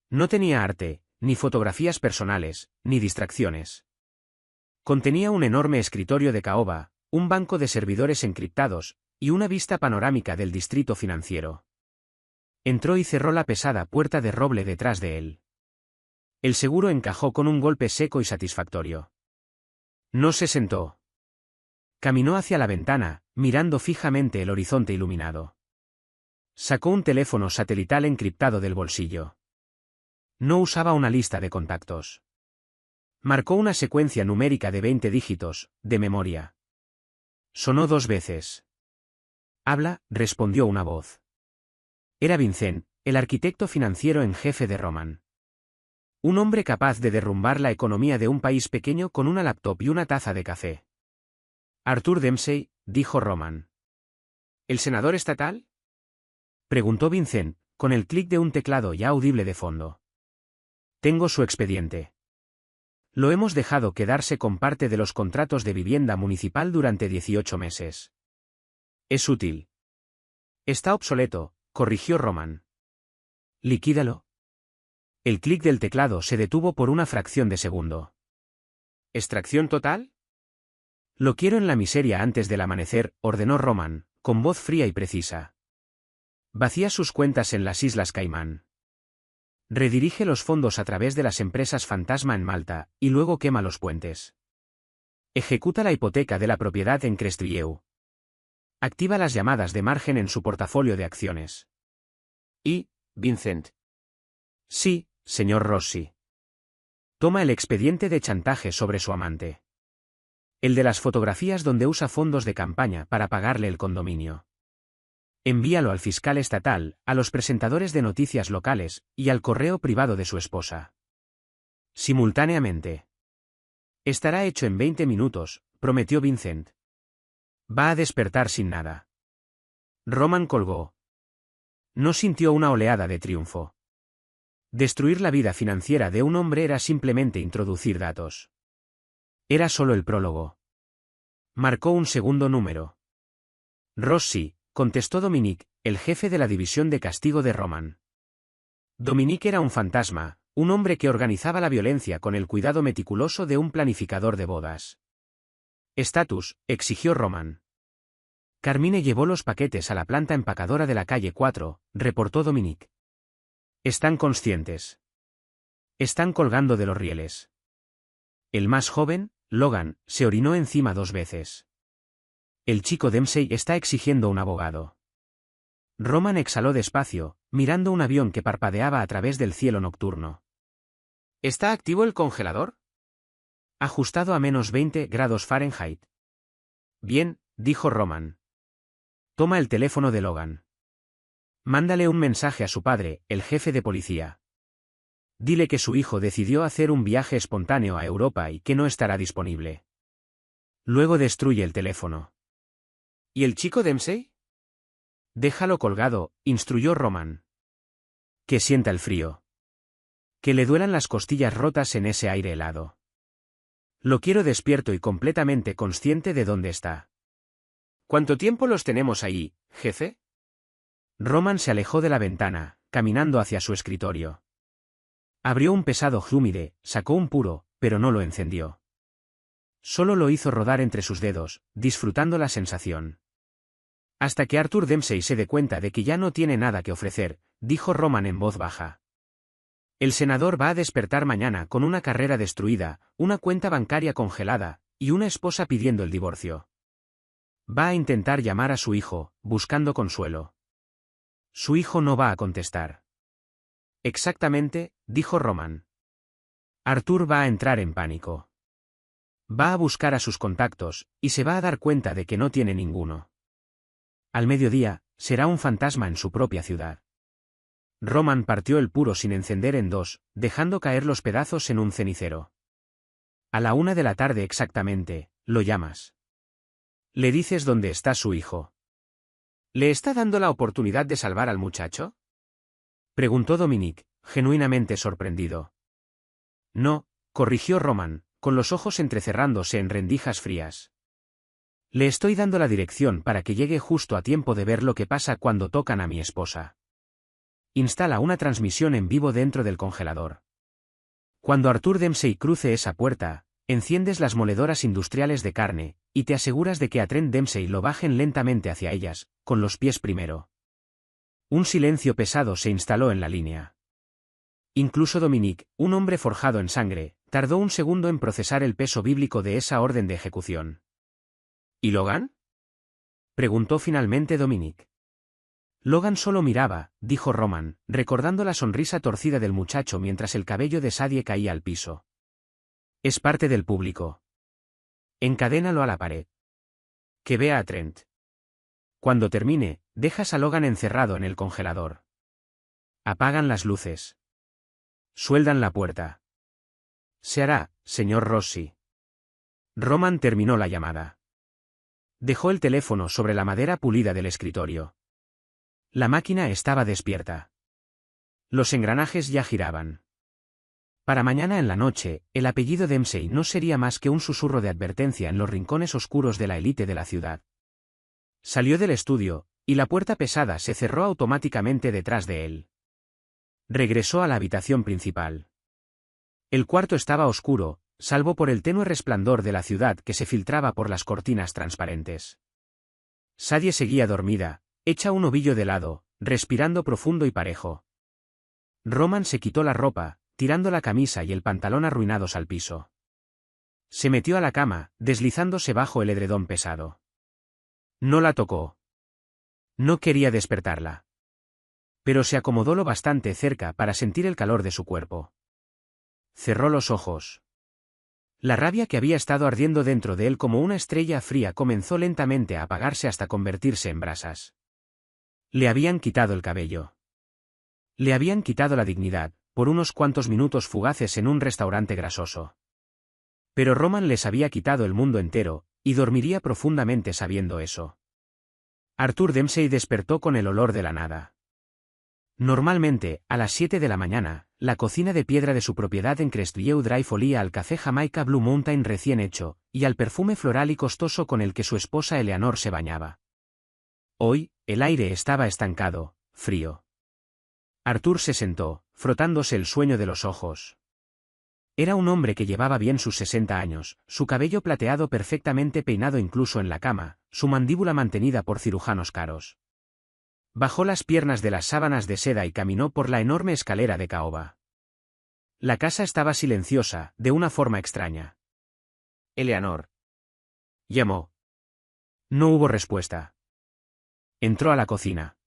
No tenía arte, ni fotografías personales, ni distracciones. Contenía un enorme escritorio de caoba, un banco de servidores encriptados, y una vista panorámica del distrito financiero. Entró y cerró la pesada puerta de roble detrás de él. El seguro encajó con un golpe seco y satisfactorio. No se sentó. Caminó hacia la ventana, mirando fijamente el horizonte iluminado. Sacó un teléfono satelital encriptado del bolsillo. No usaba una lista de contactos. Marcó una secuencia numérica de 20 dígitos, de memoria. Sonó 2 veces. «Habla», respondió una voz. Era Vincent, el arquitecto financiero en jefe de Roman. Un hombre capaz de derrumbar la economía de un país pequeño con una laptop y una taza de café. «Arthur Dempsey», dijo Roman. «¿El senador estatal?», preguntó Vincent, con el clic de un teclado ya audible de fondo. «Tengo su expediente. Lo hemos dejado quedarse con parte de los contratos de vivienda municipal durante 18 meses. Es útil». «Está obsoleto», corrigió Roman. «Liquídalo». El clic del teclado se detuvo por una fracción de segundo. «¿Extracción total?». «Lo quiero en la miseria antes del amanecer», ordenó Roman, con voz fría y precisa. «Vacía sus cuentas en las Islas Caimán. Redirige los fondos a través de las empresas fantasma en Malta, y luego quema los puentes. Ejecuta la hipoteca de la propiedad en Crestview. Activa las llamadas de margen en su portafolio de acciones». «¿Y, Vincent?». «Sí, señor Rossi». Toma el expediente de chantaje sobre su amante. El de las fotografías donde usa fondos de campaña para pagarle el condominio. Envíalo al fiscal estatal, a los presentadores de noticias locales, y al correo privado de su esposa. Simultáneamente. «Estará hecho en 20 minutos», prometió Vincent. «Va a despertar sin nada». Roman colgó. No sintió una oleada de triunfo. Destruir la vida financiera de un hombre era simplemente introducir datos. Era solo el prólogo. Marcó un segundo número. «Rossi», contestó Dominique, el jefe de la división de castigo de Roman. Dominique era un fantasma, un hombre que organizaba la violencia con el cuidado meticuloso de un planificador de bodas. «Estatus», exigió Roman. «Carmine llevó los paquetes a la planta empacadora de la calle 4, reportó Dominique. Están conscientes. Están colgando de los rieles». El más joven, Logan, se orinó encima 2 veces. «El chico Dempsey está exigiendo un abogado». Roman exhaló despacio, mirando un avión que parpadeaba a través del cielo nocturno. «¿Está activo el congelador?». «Ajustado a menos 20 grados Fahrenheit». «Bien», dijo Roman. «Toma el teléfono de Logan. Mándale un mensaje a su padre, el jefe de policía. Dile que su hijo decidió hacer un viaje espontáneo a Europa y que no estará disponible. Luego destruye el teléfono». «¿Y el chico Dempsey?». «Déjalo colgado», instruyó Roman. «Que sienta el frío. Que le duelan las costillas rotas en ese aire helado. Lo quiero despierto y completamente consciente de dónde está». «¿Cuánto tiempo los tenemos ahí, jefe?». Roman se alejó de la ventana, caminando hacia su escritorio. Abrió un pesado humide, sacó un puro, pero no lo encendió. Solo lo hizo rodar entre sus dedos, disfrutando la sensación. Hasta que Arthur Dempsey se dé cuenta de que ya no tiene nada que ofrecer, dijo Roman en voz baja. El senador va a despertar mañana con una carrera destruida, una cuenta bancaria congelada, y una esposa pidiendo el divorcio. Va a intentar llamar a su hijo, buscando consuelo. Su hijo no va a contestar. Exactamente, dijo Roman. Arthur va a entrar en pánico. Va a buscar a sus contactos, y se va a dar cuenta de que no tiene ninguno. Al mediodía, será un fantasma en su propia ciudad. Roman partió el puro sin encender en dos, dejando caer los pedazos en un cenicero. A la 1 de la tarde exactamente, lo llamas. Le dices dónde está su hijo. ¿Le está dando la oportunidad de salvar al muchacho? Preguntó Dominic, genuinamente sorprendido. No, corrigió Roman, con los ojos entrecerrándose en rendijas frías. Le estoy dando la dirección para que llegue justo a tiempo de ver lo que pasa cuando tocan a mi esposa. Instala una transmisión en vivo dentro del congelador. Cuando Arthur Dempsey cruce esa puerta, enciendes las moledoras industriales de carne, y te aseguras de que a Trent Dempsey lo bajen lentamente hacia ellas, con los pies primero. Un silencio pesado se instaló en la línea. Incluso Dominic, un hombre forjado en sangre, tardó un segundo en procesar el peso bíblico de esa orden de ejecución. ¿Y Logan? Preguntó finalmente Dominic. Logan solo miraba, dijo Roman, recordando la sonrisa torcida del muchacho mientras el cabello de Sadie caía al piso. Es parte del público. Encadénalo a la pared. Que vea a Trent. Cuando termine, dejas a Logan encerrado en el congelador. Apagan las luces. Sueldan la puerta. Se hará, señor Rossi. Roman terminó la llamada. Dejó el teléfono sobre la madera pulida del escritorio. La máquina estaba despierta. Los engranajes ya giraban. Para mañana en la noche, el apellido Dempsey no sería más que un susurro de advertencia en los rincones oscuros de la élite de la ciudad. Salió del estudio, y la puerta pesada se cerró automáticamente detrás de él. Regresó a la habitación principal. El cuarto estaba oscuro, salvo por el tenue resplandor de la ciudad que se filtraba por las cortinas transparentes. Sadie seguía dormida, hecha un ovillo de lado, respirando profundo y parejo. Roman se quitó la ropa, tirando la camisa y el pantalón arruinados al piso. Se metió a la cama, deslizándose bajo el edredón pesado. No la tocó. No quería despertarla. Pero se acomodó lo bastante cerca para sentir el calor de su cuerpo. Cerró los ojos. La rabia que había estado ardiendo dentro de él como una estrella fría comenzó lentamente a apagarse hasta convertirse en brasas. Le habían quitado el cabello. Le habían quitado la dignidad, por unos cuantos minutos fugaces en un restaurante grasoso. Pero Roman les había quitado el mundo entero, y dormiría profundamente sabiendo eso. Arthur Dempsey despertó con el olor de la nada. Normalmente, a las 7 de la mañana, la cocina de piedra de su propiedad en Crestview Drive olía al café Jamaica Blue Mountain recién hecho, y al perfume floral y costoso con el que su esposa Eleanor se bañaba. Hoy, el aire estaba estancado, frío. Arthur se sentó, frotándose el sueño de los ojos. Era un hombre que llevaba bien sus 60 años, su cabello plateado perfectamente peinado incluso en la cama, su mandíbula mantenida por cirujanos caros. Bajó las piernas de las sábanas de seda y caminó por la enorme escalera de caoba. La casa estaba silenciosa, de una forma extraña. Eleanor. Llamó. No hubo respuesta. Entró a la cocina.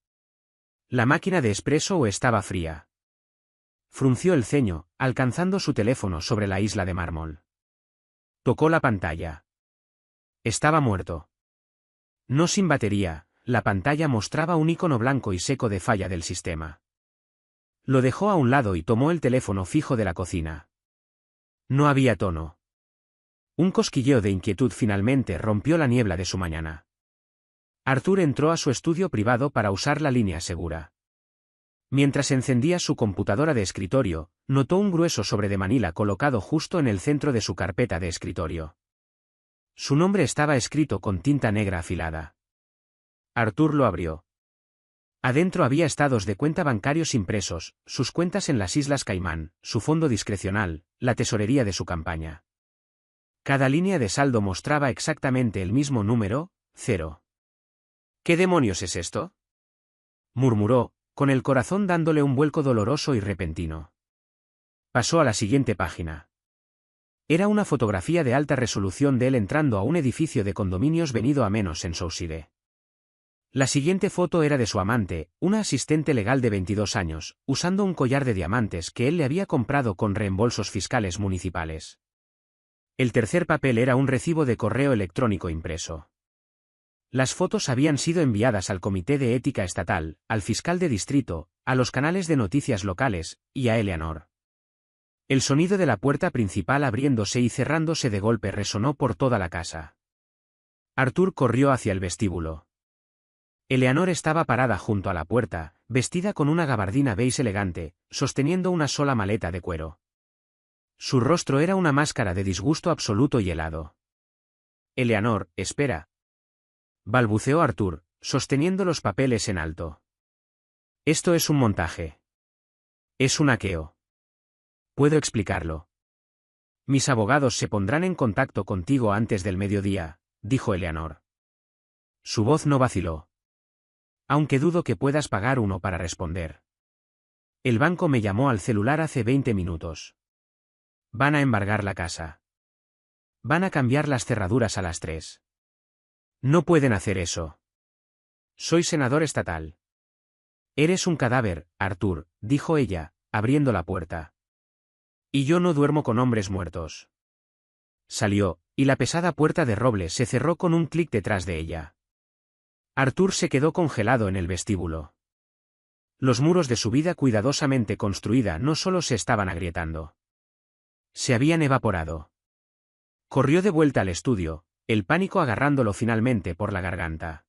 La máquina de espresso estaba fría. Frunció el ceño, alcanzando su teléfono sobre la isla de mármol. Tocó la pantalla. Estaba muerto. No sin batería, la pantalla mostraba un icono blanco y seco de falla del sistema. Lo dejó a un lado y tomó el teléfono fijo de la cocina. No había tono. Un cosquilleo de inquietud finalmente rompió la niebla de su mañana. Arthur entró a su estudio privado para usar la línea segura. Mientras encendía su computadora de escritorio, notó un grueso sobre de manila colocado justo en el centro de su carpeta de escritorio. Su nombre estaba escrito con tinta negra afilada. Arthur lo abrió. Adentro había estados de cuenta bancarios impresos, sus cuentas en las Islas Caimán, su fondo discrecional, la tesorería de su campaña. Cada línea de saldo mostraba exactamente el mismo número, 0. ¿Qué demonios es esto?, murmuró, con el corazón dándole un vuelco doloroso y repentino. Pasó a la siguiente página. Era una fotografía de alta resolución de él entrando a un edificio de condominios venido a menos en Southside. La siguiente foto era de su amante, una asistente legal de 22 años, usando un collar de diamantes que él le había comprado con reembolsos fiscales municipales. El tercer papel era un recibo de correo electrónico impreso. Las fotos habían sido enviadas al Comité de Ética Estatal, al fiscal de distrito, a los canales de noticias locales, y a Eleanor. El sonido de la puerta principal abriéndose y cerrándose de golpe resonó por toda la casa. Arthur corrió hacia el vestíbulo. Eleanor estaba parada junto a la puerta, vestida con una gabardina beige elegante, sosteniendo una sola maleta de cuero. Su rostro era una máscara de disgusto absoluto y helado. «Eleanor, espera», balbuceó Arthur, sosteniendo los papeles en alto. «Esto es un montaje. Es un hackeo. Puedo explicarlo. Mis abogados se pondrán en contacto contigo antes del mediodía», dijo Eleanor. Su voz no vaciló. «Aunque dudo que puedas pagar uno para responder. El banco me llamó al celular hace 20 minutos. Van a embargar la casa. Van a cambiar las cerraduras a las 3. No pueden hacer eso. Soy senador estatal». «Eres un cadáver, Arthur», dijo ella, abriendo la puerta. «Y yo no duermo con hombres muertos». Salió, y la pesada puerta de roble se cerró con un clic detrás de ella. Arthur se quedó congelado en el vestíbulo. Los muros de su vida cuidadosamente construida no solo se estaban agrietando. Se habían evaporado. Corrió de vuelta al estudio, el pánico agarrándolo finalmente por la garganta.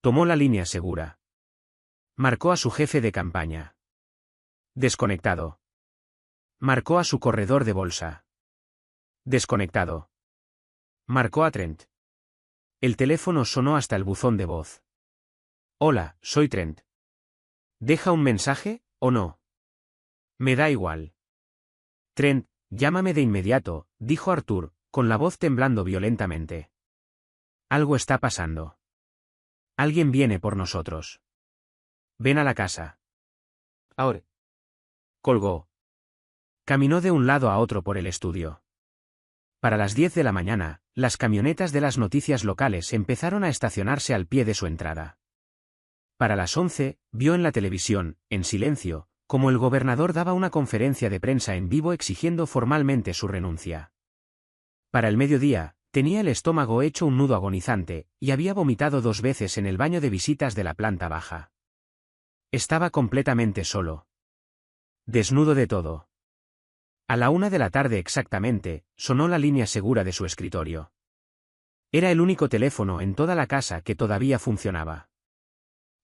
Tomó la línea segura. Marcó a su jefe de campaña. Desconectado. Marcó a su corredor de bolsa. Desconectado. Marcó a Trent. El teléfono sonó hasta el buzón de voz. «Hola, soy Trent. ¿Deja un mensaje, o no?» «Me da igual». «Trent, llámame de inmediato», dijo Arthur, con la voz temblando violentamente. «Algo está pasando. Alguien viene por nosotros. Ven a la casa». «Ahora». Colgó. Caminó de un lado a otro por el estudio. Para las 10 de la mañana, las camionetas de las noticias locales empezaron a estacionarse al pie de su entrada. Para las 11, vio en la televisión, en silencio, como el gobernador daba una conferencia de prensa en vivo exigiendo formalmente su renuncia. Para el mediodía, tenía el estómago hecho un nudo agonizante, y había vomitado 2 veces en el baño de visitas de la planta baja. Estaba completamente solo. Desnudo de todo. A la 1 de la tarde exactamente, sonó la línea segura de su escritorio. Era el único teléfono en toda la casa que todavía funcionaba.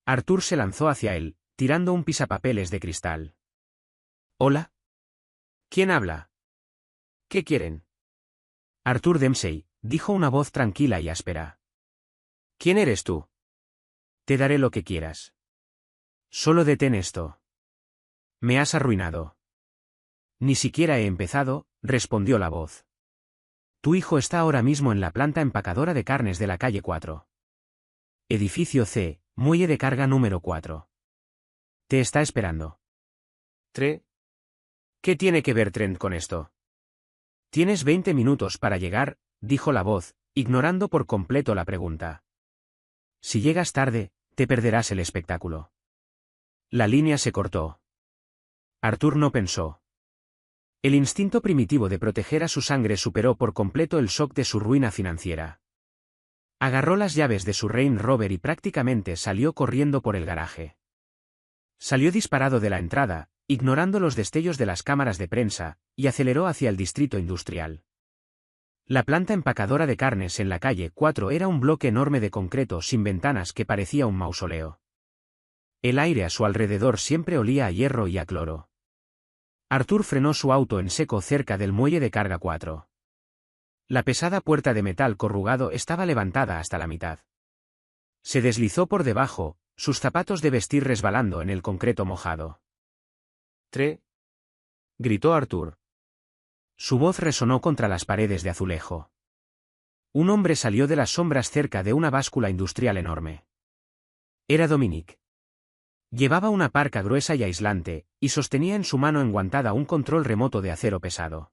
Arthur se lanzó hacia él, tirando un pisapapeles de cristal. «¿Hola? ¿Quién habla? ¿Qué quieren?» «Arthur Dempsey», dijo una voz tranquila y áspera. «¿Quién eres tú?» «Te daré lo que quieras. Solo detén esto. Me has arruinado». «Ni siquiera he empezado», respondió la voz. «Tu hijo está ahora mismo en la planta empacadora de carnes de la calle 4. Edificio C, muelle de carga número 4. Te está esperando». «¿Tre? ¿Qué tiene que ver Trent con esto?» «Tienes 20 minutos para llegar», dijo la voz, ignorando por completo la pregunta. «Si llegas tarde, te perderás el espectáculo». La línea se cortó. Arthur no pensó. El instinto primitivo de proteger a su sangre superó por completo el shock de su ruina financiera. Agarró las llaves de su Range Rover y prácticamente salió corriendo por el garaje. Salió disparado de la entrada, ignorando los destellos de las cámaras de prensa, y aceleró hacia el distrito industrial. La planta empacadora de carnes en la calle 4 era un bloque enorme de concreto sin ventanas que parecía un mausoleo. El aire a su alrededor siempre olía a hierro y a cloro. Arthur frenó su auto en seco cerca del muelle de carga 4. La pesada puerta de metal corrugado estaba levantada hasta la mitad. Se deslizó por debajo, sus zapatos de vestir resbalando en el concreto mojado. «¿Tre?» gritó Arthur. Su voz resonó contra las paredes de azulejo. Un hombre salió de las sombras cerca de una báscula industrial enorme. Era Dominic. Llevaba una parca gruesa y aislante, y sostenía en su mano enguantada un control remoto de acero pesado.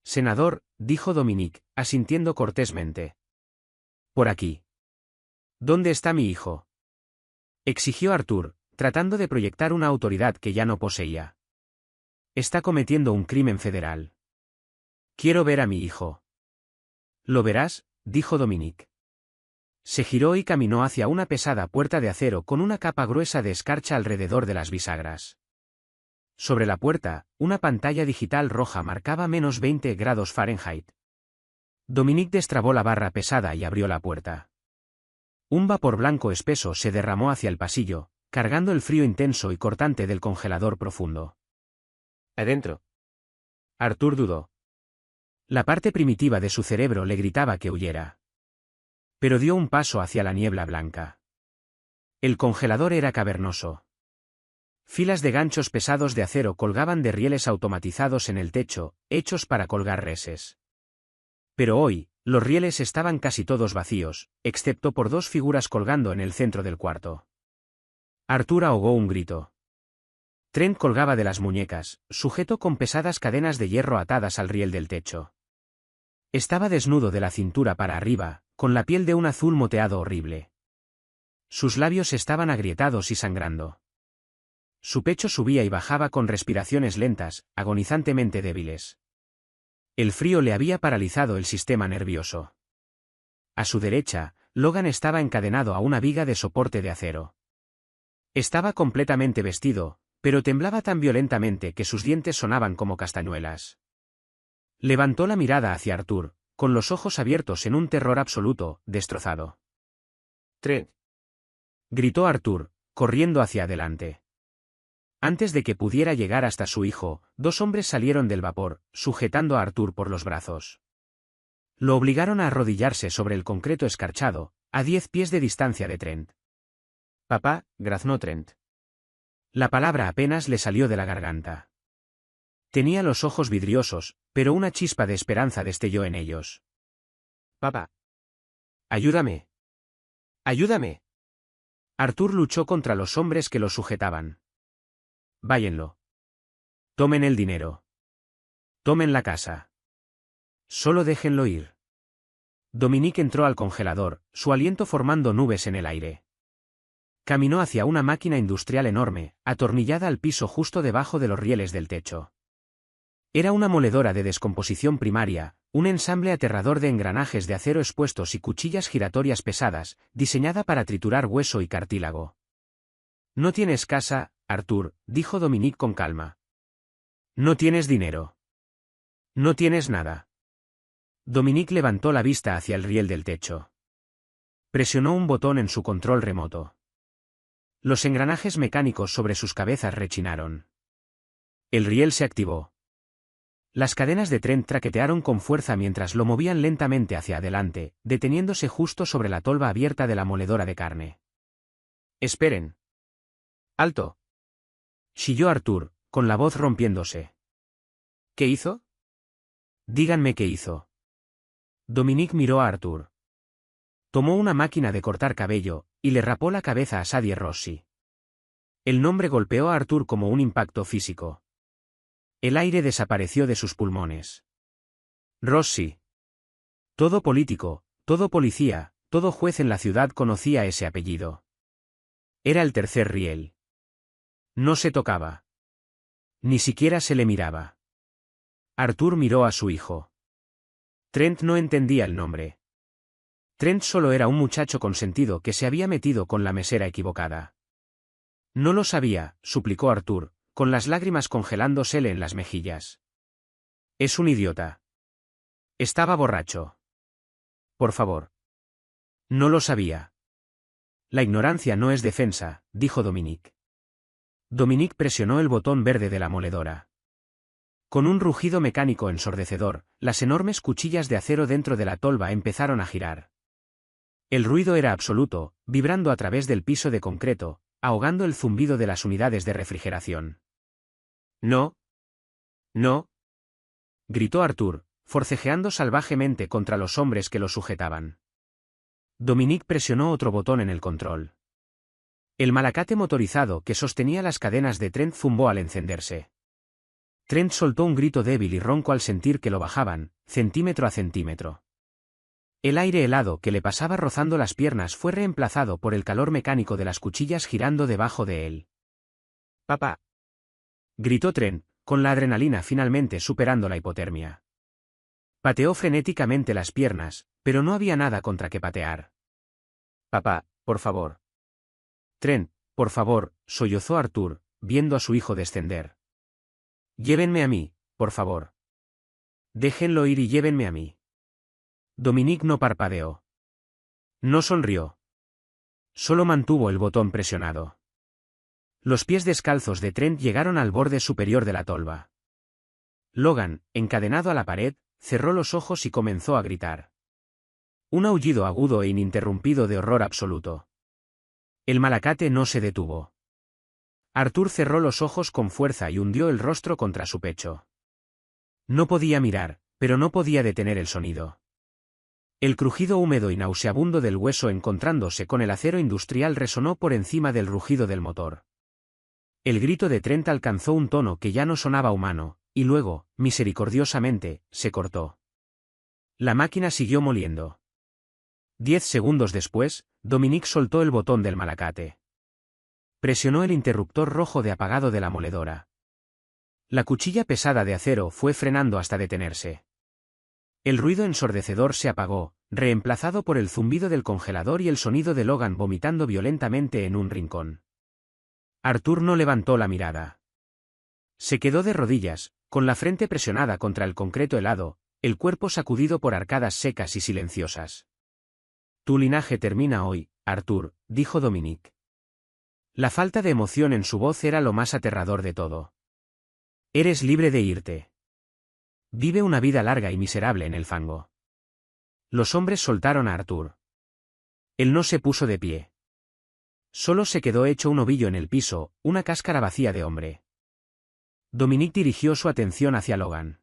«Senador», dijo Dominique, asintiendo cortésmente. «Por aquí». «¿Dónde está mi hijo?», exigió Arthur, tratando de proyectar una autoridad que ya no poseía. «Está cometiendo un crimen federal. Quiero ver a mi hijo». «Lo verás», dijo Dominique. Se giró y caminó hacia una pesada puerta de acero con una capa gruesa de escarcha alrededor de las bisagras. Sobre la puerta, una pantalla digital roja marcaba -20 grados Fahrenheit. Dominique destrabó la barra pesada y abrió la puerta. Un vapor blanco espeso se derramó hacia el pasillo, cargando el frío intenso y cortante del congelador profundo. «Adentro». Arthur dudó. La parte primitiva de su cerebro le gritaba que huyera. Pero dio un paso hacia la niebla blanca. El congelador era cavernoso. Filas de ganchos pesados de acero colgaban de rieles automatizados en el techo, hechos para colgar reses. Pero hoy, los rieles estaban casi todos vacíos, excepto por dos figuras colgando en el centro del cuarto. Arthur ahogó un grito. Trent colgaba de las muñecas, sujeto con pesadas cadenas de hierro atadas al riel del techo. Estaba desnudo de la cintura para arriba, con la piel de un azul moteado horrible. Sus labios estaban agrietados y sangrando. Su pecho subía y bajaba con respiraciones lentas, agonizantemente débiles. El frío le había paralizado el sistema nervioso. A su derecha, Logan estaba encadenado a una viga de soporte de acero. Estaba completamente vestido, pero temblaba tan violentamente que sus dientes sonaban como castañuelas. Levantó la mirada hacia Arthur, con los ojos abiertos en un terror absoluto, destrozado. «Trent», gritó Arthur, corriendo hacia adelante. Antes de que pudiera llegar hasta su hijo, dos hombres salieron del vapor, sujetando a Arthur por los brazos. Lo obligaron a arrodillarse sobre el concreto escarchado, a 10 pies de distancia de Trent. «Papá», graznó Trent. La palabra apenas le salió de la garganta. Tenía los ojos vidriosos, pero una chispa de esperanza destelló en ellos. «Papá. Ayúdame. Ayúdame». Arthur luchó contra los hombres que lo sujetaban. «Váyanlo. Tomen el dinero. Tomen la casa. Solo déjenlo ir». Dominique entró al congelador, su aliento formando nubes en el aire. Caminó hacia una máquina industrial enorme, atornillada al piso justo debajo de los rieles del techo. Era una moledora de descomposición primaria, un ensamble aterrador de engranajes de acero expuestos y cuchillas giratorias pesadas, diseñada para triturar hueso y cartílago. «No tienes casa, Arthur», dijo Dominique con calma. «No tienes dinero. No tienes nada». Dominique levantó la vista hacia el riel del techo. Presionó un botón en su control remoto. Los engranajes mecánicos sobre sus cabezas rechinaron. El riel se activó. Las cadenas de Trent traquetearon con fuerza mientras lo movían lentamente hacia adelante, deteniéndose justo sobre la tolva abierta de la moledora de carne. «Esperen». «¡Alto!», chilló Arthur, con la voz rompiéndose. «¿Qué hizo?». «Díganme qué hizo». Dominique miró a Arthur. Tomó una máquina de cortar cabello, y le rapó la cabeza a Sadie Rossi. El nombre golpeó a Arthur como un impacto físico. El aire desapareció de sus pulmones. Rossi. Todo político, todo policía, todo juez en la ciudad conocía ese apellido. Era el tercer riel. No se tocaba. Ni siquiera se le miraba. Arthur miró a su hijo. Trent no entendía el nombre. Trent solo era un muchacho consentido que se había metido con la mesera equivocada. «No lo sabía», suplicó Arthur, con las lágrimas congelándosele en las mejillas. «Es un idiota. Estaba borracho. Por favor». «No lo sabía». «La ignorancia no es defensa», dijo Dominique. Dominique presionó el botón verde de la moledora. Con un rugido mecánico ensordecedor, las enormes cuchillas de acero dentro de la tolva empezaron a girar. El ruido era absoluto, vibrando a través del piso de concreto, ahogando el zumbido de las unidades de refrigeración. «No. No», gritó Arthur, forcejeando salvajemente contra los hombres que lo sujetaban. Dominique presionó otro botón en el control. El malacate motorizado que sostenía las cadenas de Trent zumbó al encenderse. Trent soltó un grito débil y ronco al sentir que lo bajaban, centímetro a centímetro. El aire helado que le pasaba rozando las piernas fue reemplazado por el calor mecánico de las cuchillas girando debajo de él. «¡Papá!», gritó Trent, con la adrenalina finalmente superando la hipotermia. Pateó frenéticamente las piernas, pero no había nada contra que patear. «Papá, por favor». «Trent, por favor», sollozó Arthur, viendo a su hijo descender. «Llévenme a mí, por favor. Déjenlo ir y llévenme a mí». Dominique no parpadeó. No sonrió. Solo mantuvo el botón presionado. Los pies descalzos de Trent llegaron al borde superior de la tolva. Logan, encadenado a la pared, cerró los ojos y comenzó a gritar. Un aullido agudo e ininterrumpido de horror absoluto. El malacate no se detuvo. Arthur cerró los ojos con fuerza y hundió el rostro contra su pecho. No podía mirar, pero no podía detener el sonido. El crujido húmedo y nauseabundo del hueso encontrándose con el acero industrial resonó por encima del rugido del motor. El grito de Trent alcanzó un tono que ya no sonaba humano, y luego, misericordiosamente, se cortó. La máquina siguió moliendo. 10 segundos después, Dominique soltó el botón del malacate. Presionó el interruptor rojo de apagado de la moledora. La cuchilla pesada de acero fue frenando hasta detenerse. El ruido ensordecedor se apagó, reemplazado por el zumbido del congelador y el sonido de Logan vomitando violentamente en un rincón. Arthur no levantó la mirada. Se quedó de rodillas, con la frente presionada contra el concreto helado, el cuerpo sacudido por arcadas secas y silenciosas. «Tu linaje termina hoy, Arthur», dijo Dominique. La falta de emoción en su voz era lo más aterrador de todo. «Eres libre de irte. Vive una vida larga y miserable en el fango». Los hombres soltaron a Arthur. Él no se puso de pie. Solo se quedó hecho un ovillo en el piso, una cáscara vacía de hombre. Dominique dirigió su atención hacia Logan.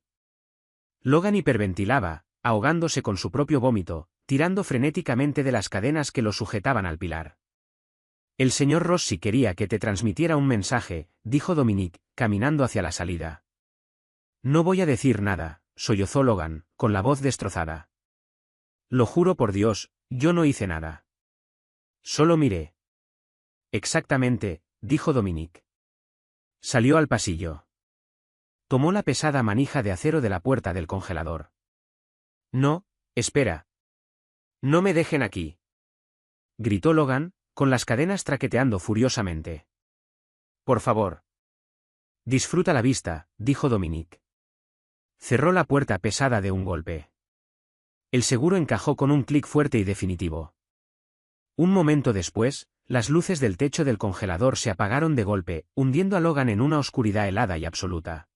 Logan hiperventilaba, ahogándose con su propio vómito, tirando frenéticamente de las cadenas que lo sujetaban al pilar. «El señor Rossi quería que te transmitiera un mensaje», dijo Dominique, caminando hacia la salida. «No voy a decir nada», sollozó Logan, con la voz destrozada. «Lo juro por Dios, yo no hice nada. Solo miré». «Exactamente», dijo Dominique. Salió al pasillo. Tomó la pesada manija de acero de la puerta del congelador. «No, espera. No me dejen aquí», gritó Logan, con las cadenas traqueteando furiosamente. «Por favor». «Disfruta la vista», dijo Dominique. Cerró la puerta pesada de un golpe. El seguro encajó con un clic fuerte y definitivo. Un momento después, las luces del techo del congelador se apagaron de golpe, hundiendo a Logan en una oscuridad helada y absoluta.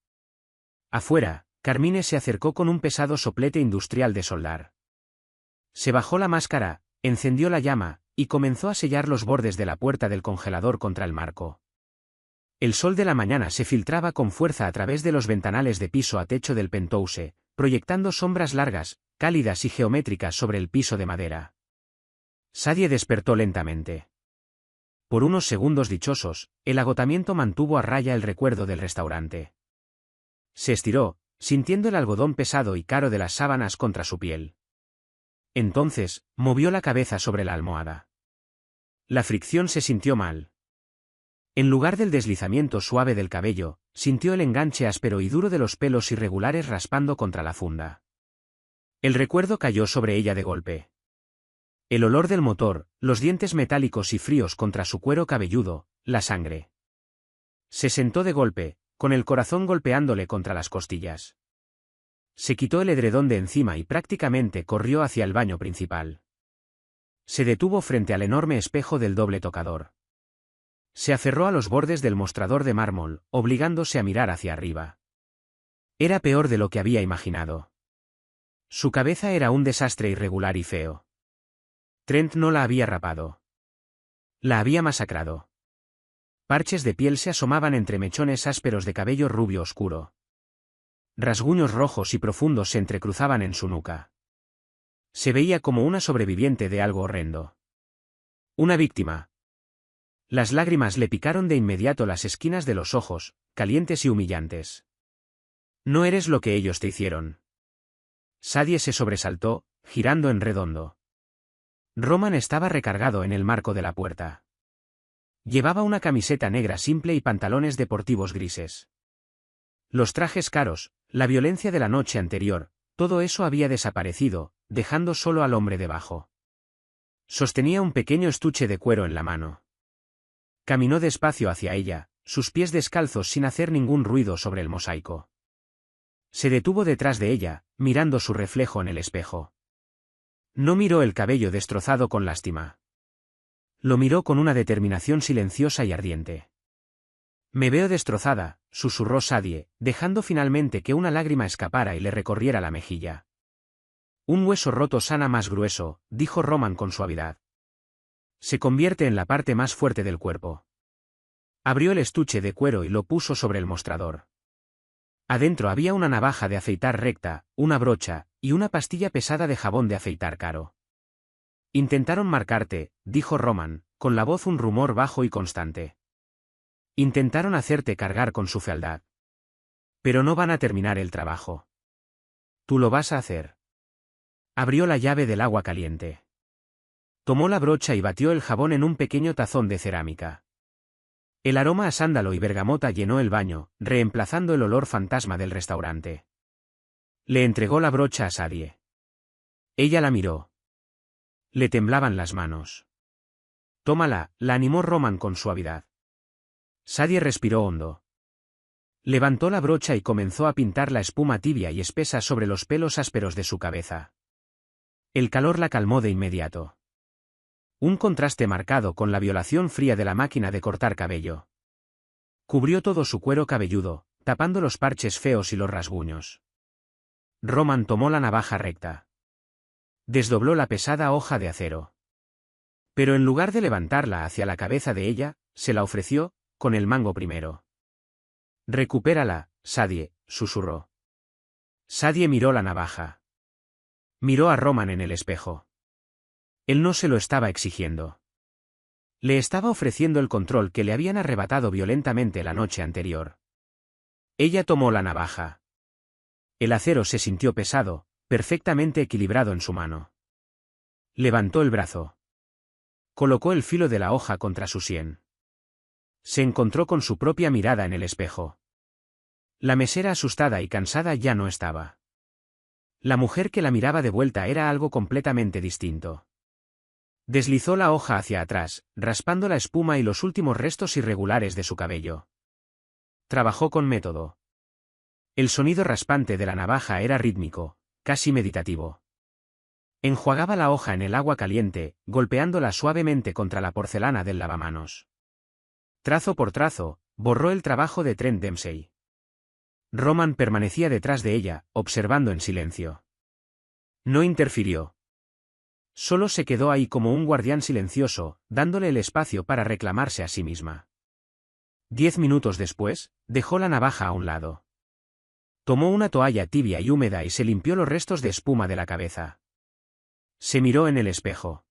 Afuera, Carmine se acercó con un pesado soplete industrial de soldar. Se bajó la máscara, encendió la llama, y comenzó a sellar los bordes de la puerta del congelador contra el marco. El sol de la mañana se filtraba con fuerza a través de los ventanales de piso a techo del penthouse, proyectando sombras largas, cálidas y geométricas sobre el piso de madera. Sadie despertó lentamente. Por unos segundos dichosos, el agotamiento mantuvo a raya el recuerdo del restaurante. Se estiró, sintiendo el algodón pesado y caro de las sábanas contra su piel. Entonces, movió la cabeza sobre la almohada. La fricción se sintió mal. En lugar del deslizamiento suave del cabello, sintió el enganche áspero y duro de los pelos irregulares raspando contra la funda. El recuerdo cayó sobre ella de golpe. El olor del motor, los dientes metálicos y fríos contra su cuero cabelludo, la sangre. Se sentó de golpe, con el corazón golpeándole contra las costillas. Se quitó el edredón de encima y prácticamente corrió hacia el baño principal. Se detuvo frente al enorme espejo del doble tocador. Se aferró a los bordes del mostrador de mármol, obligándose a mirar hacia arriba. Era peor de lo que había imaginado. Su cabeza era un desastre irregular y feo. Trent no la había rapado. La había masacrado. Parches de piel se asomaban entre mechones ásperos de cabello rubio oscuro. Rasguños rojos y profundos se entrecruzaban en su nuca. Se veía como una sobreviviente de algo horrendo. Una víctima. Las lágrimas le picaron de inmediato las esquinas de los ojos, calientes y humillantes. No eres lo que ellos te hicieron. Sadie se sobresaltó, girando en redondo. Roman estaba recargado en el marco de la puerta. Llevaba una camiseta negra simple y pantalones deportivos grises. Los trajes caros, la violencia de la noche anterior, todo eso había desaparecido, dejando solo al hombre debajo. Sostenía un pequeño estuche de cuero en la mano. Caminó despacio hacia ella, sus pies descalzos sin hacer ningún ruido sobre el mosaico. Se detuvo detrás de ella, mirando su reflejo en el espejo. No miró el cabello destrozado con lástima. Lo miró con una determinación silenciosa y ardiente. Me veo destrozada, susurró Sadie, dejando finalmente que una lágrima escapara y le recorriera la mejilla. Un hueso roto sana más grueso, dijo Roman con suavidad. Se convierte en la parte más fuerte del cuerpo. Abrió el estuche de cuero y lo puso sobre el mostrador. Adentro había una navaja de afeitar recta, una brocha, y una pastilla pesada de jabón de afeitar caro. Intentaron marcarte, dijo Roman, con la voz un rumor bajo y constante. Intentaron hacerte cargar con su fealdad. Pero no van a terminar el trabajo. Tú lo vas a hacer. Abrió la llave del agua caliente. Tomó la brocha y batió el jabón en un pequeño tazón de cerámica. El aroma a sándalo y bergamota llenó el baño, reemplazando el olor fantasma del restaurante. Le entregó la brocha a Sadie. Ella la miró. Le temblaban las manos. Tómala, la animó Roman con suavidad. Sadie respiró hondo. Levantó la brocha y comenzó a pintar la espuma tibia y espesa sobre los pelos ásperos de su cabeza. El calor la calmó de inmediato. Un contraste marcado con la violación fría de la máquina de cortar cabello. Cubrió todo su cuero cabelludo, tapando los parches feos y los rasguños. Roman tomó la navaja recta. Desdobló la pesada hoja de acero. Pero en lugar de levantarla hacia la cabeza de ella, se la ofreció, con el mango primero. Recupérala, Sadie, susurró. Sadie miró la navaja. Miró a Roman en el espejo. Él no se lo estaba exigiendo. Le estaba ofreciendo el control que le habían arrebatado violentamente la noche anterior. Ella tomó la navaja. El acero se sintió pesado, perfectamente equilibrado en su mano. Levantó el brazo. Colocó el filo de la hoja contra su sien. Se encontró con su propia mirada en el espejo. La mesera asustada y cansada ya no estaba. La mujer que la miraba de vuelta era algo completamente distinto. Deslizó la hoja hacia atrás, raspando la espuma y los últimos restos irregulares de su cabello. Trabajó con método. El sonido raspante de la navaja era rítmico, casi meditativo. Enjuagaba la hoja en el agua caliente, golpeándola suavemente contra la porcelana del lavamanos. Trazo por trazo, borró el trabajo de Trent Dempsey. Roman permanecía detrás de ella, observando en silencio. No interfirió. Solo se quedó ahí como un guardián silencioso, dándole el espacio para reclamarse a sí misma. 10 minutos después, dejó la navaja a un lado. Tomó una toalla tibia y húmeda y se limpió los restos de espuma de la cabeza. Se miró en el espejo.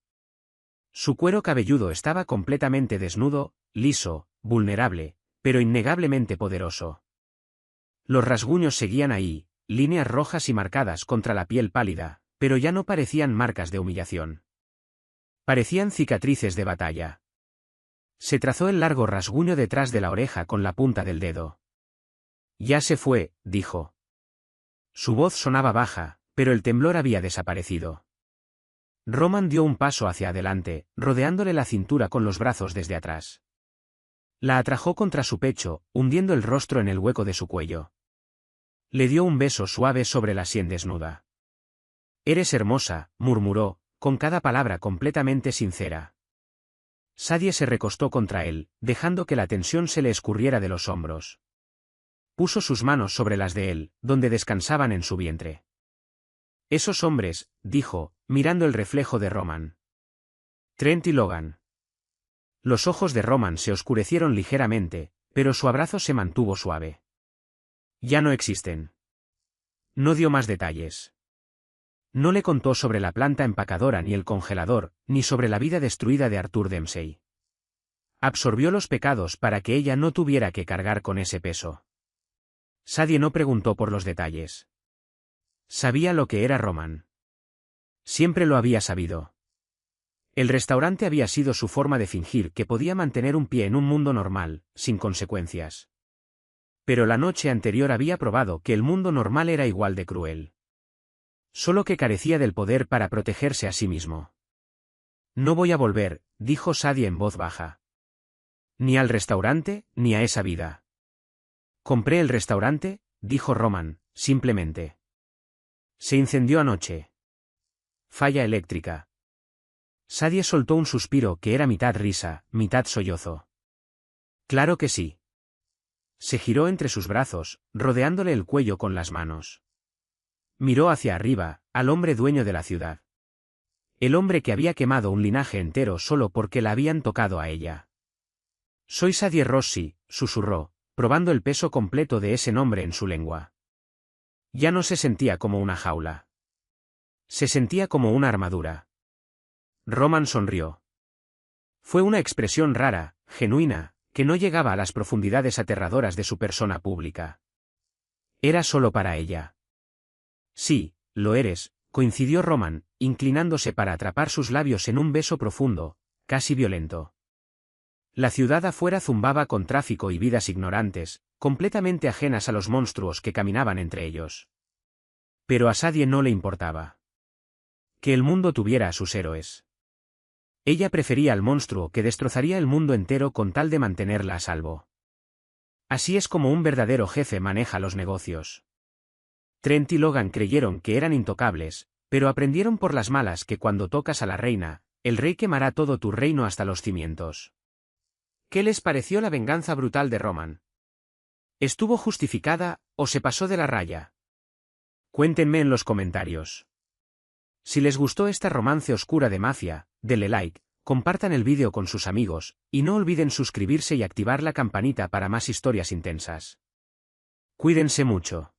Su cuero cabelludo estaba completamente desnudo, liso, vulnerable, pero innegablemente poderoso. Los rasguños seguían ahí, líneas rojas y marcadas contra la piel pálida, pero ya no parecían marcas de humillación. Parecían cicatrices de batalla. Se trazó el largo rasguño detrás de la oreja con la punta del dedo. Ya se fue, dijo. Su voz sonaba baja, pero el temblor había desaparecido. Roman dio un paso hacia adelante, rodeándole la cintura con los brazos desde atrás. La atrajo contra su pecho, hundiendo el rostro en el hueco de su cuello. Le dio un beso suave sobre la sien desnuda. Eres hermosa, murmuró, con cada palabra completamente sincera. Sadie se recostó contra él, dejando que la tensión se le escurriera de los hombros. Puso sus manos sobre las de él, donde descansaban en su vientre. Esos hombres, dijo, mirando el reflejo de Roman. Trent y Logan. Los ojos de Roman se oscurecieron ligeramente, pero su abrazo se mantuvo suave. Ya no existen. No dio más detalles. No le contó sobre la planta empacadora ni el congelador, ni sobre la vida destruida de Arthur Dempsey. Absorbió los pecados para que ella no tuviera que cargar con ese peso. Sadie no preguntó por los detalles. Sabía lo que era Roman. Siempre lo había sabido. El restaurante había sido su forma de fingir que podía mantener un pie en un mundo normal, sin consecuencias. Pero la noche anterior había probado que el mundo normal era igual de cruel. Solo que carecía del poder para protegerse a sí mismo. No voy a volver, dijo Sadie en voz baja. Ni al restaurante, ni a esa vida. Compré el restaurante, dijo Roman, simplemente. Se incendió anoche. Falla eléctrica. Sadie soltó un suspiro que era mitad risa, mitad sollozo. Claro que sí. Se giró entre sus brazos, rodeándole el cuello con las manos. Miró hacia arriba, al hombre dueño de la ciudad. El hombre que había quemado un linaje entero solo porque la habían tocado a ella. Soy Sadie Rossi, susurró, probando el peso completo de ese nombre en su lengua. Ya no se sentía como una jaula. Se sentía como una armadura. Roman sonrió. Fue una expresión rara, genuina, que no llegaba a las profundidades aterradoras de su persona pública. Era solo para ella. Sí, lo eres, coincidió Roman, inclinándose para atrapar sus labios en un beso profundo, casi violento. La ciudad afuera zumbaba con tráfico y vidas ignorantes, completamente ajenas a los monstruos que caminaban entre ellos. Pero a Sadie no le importaba. Que el mundo tuviera a sus héroes. Ella prefería al monstruo que destrozaría el mundo entero con tal de mantenerla a salvo. Así es como un verdadero jefe maneja los negocios. Trent y Logan creyeron que eran intocables, pero aprendieron por las malas que cuando tocas a la reina, el rey quemará todo tu reino hasta los cimientos. ¿Qué les pareció la venganza brutal de Roman? ¿Estuvo justificada, o se pasó de la raya? Cuéntenme en los comentarios. Si les gustó esta romance oscura de mafia, denle like, compartan el vídeo con sus amigos, y no olviden suscribirse y activar la campanita para más historias intensas. Cuídense mucho.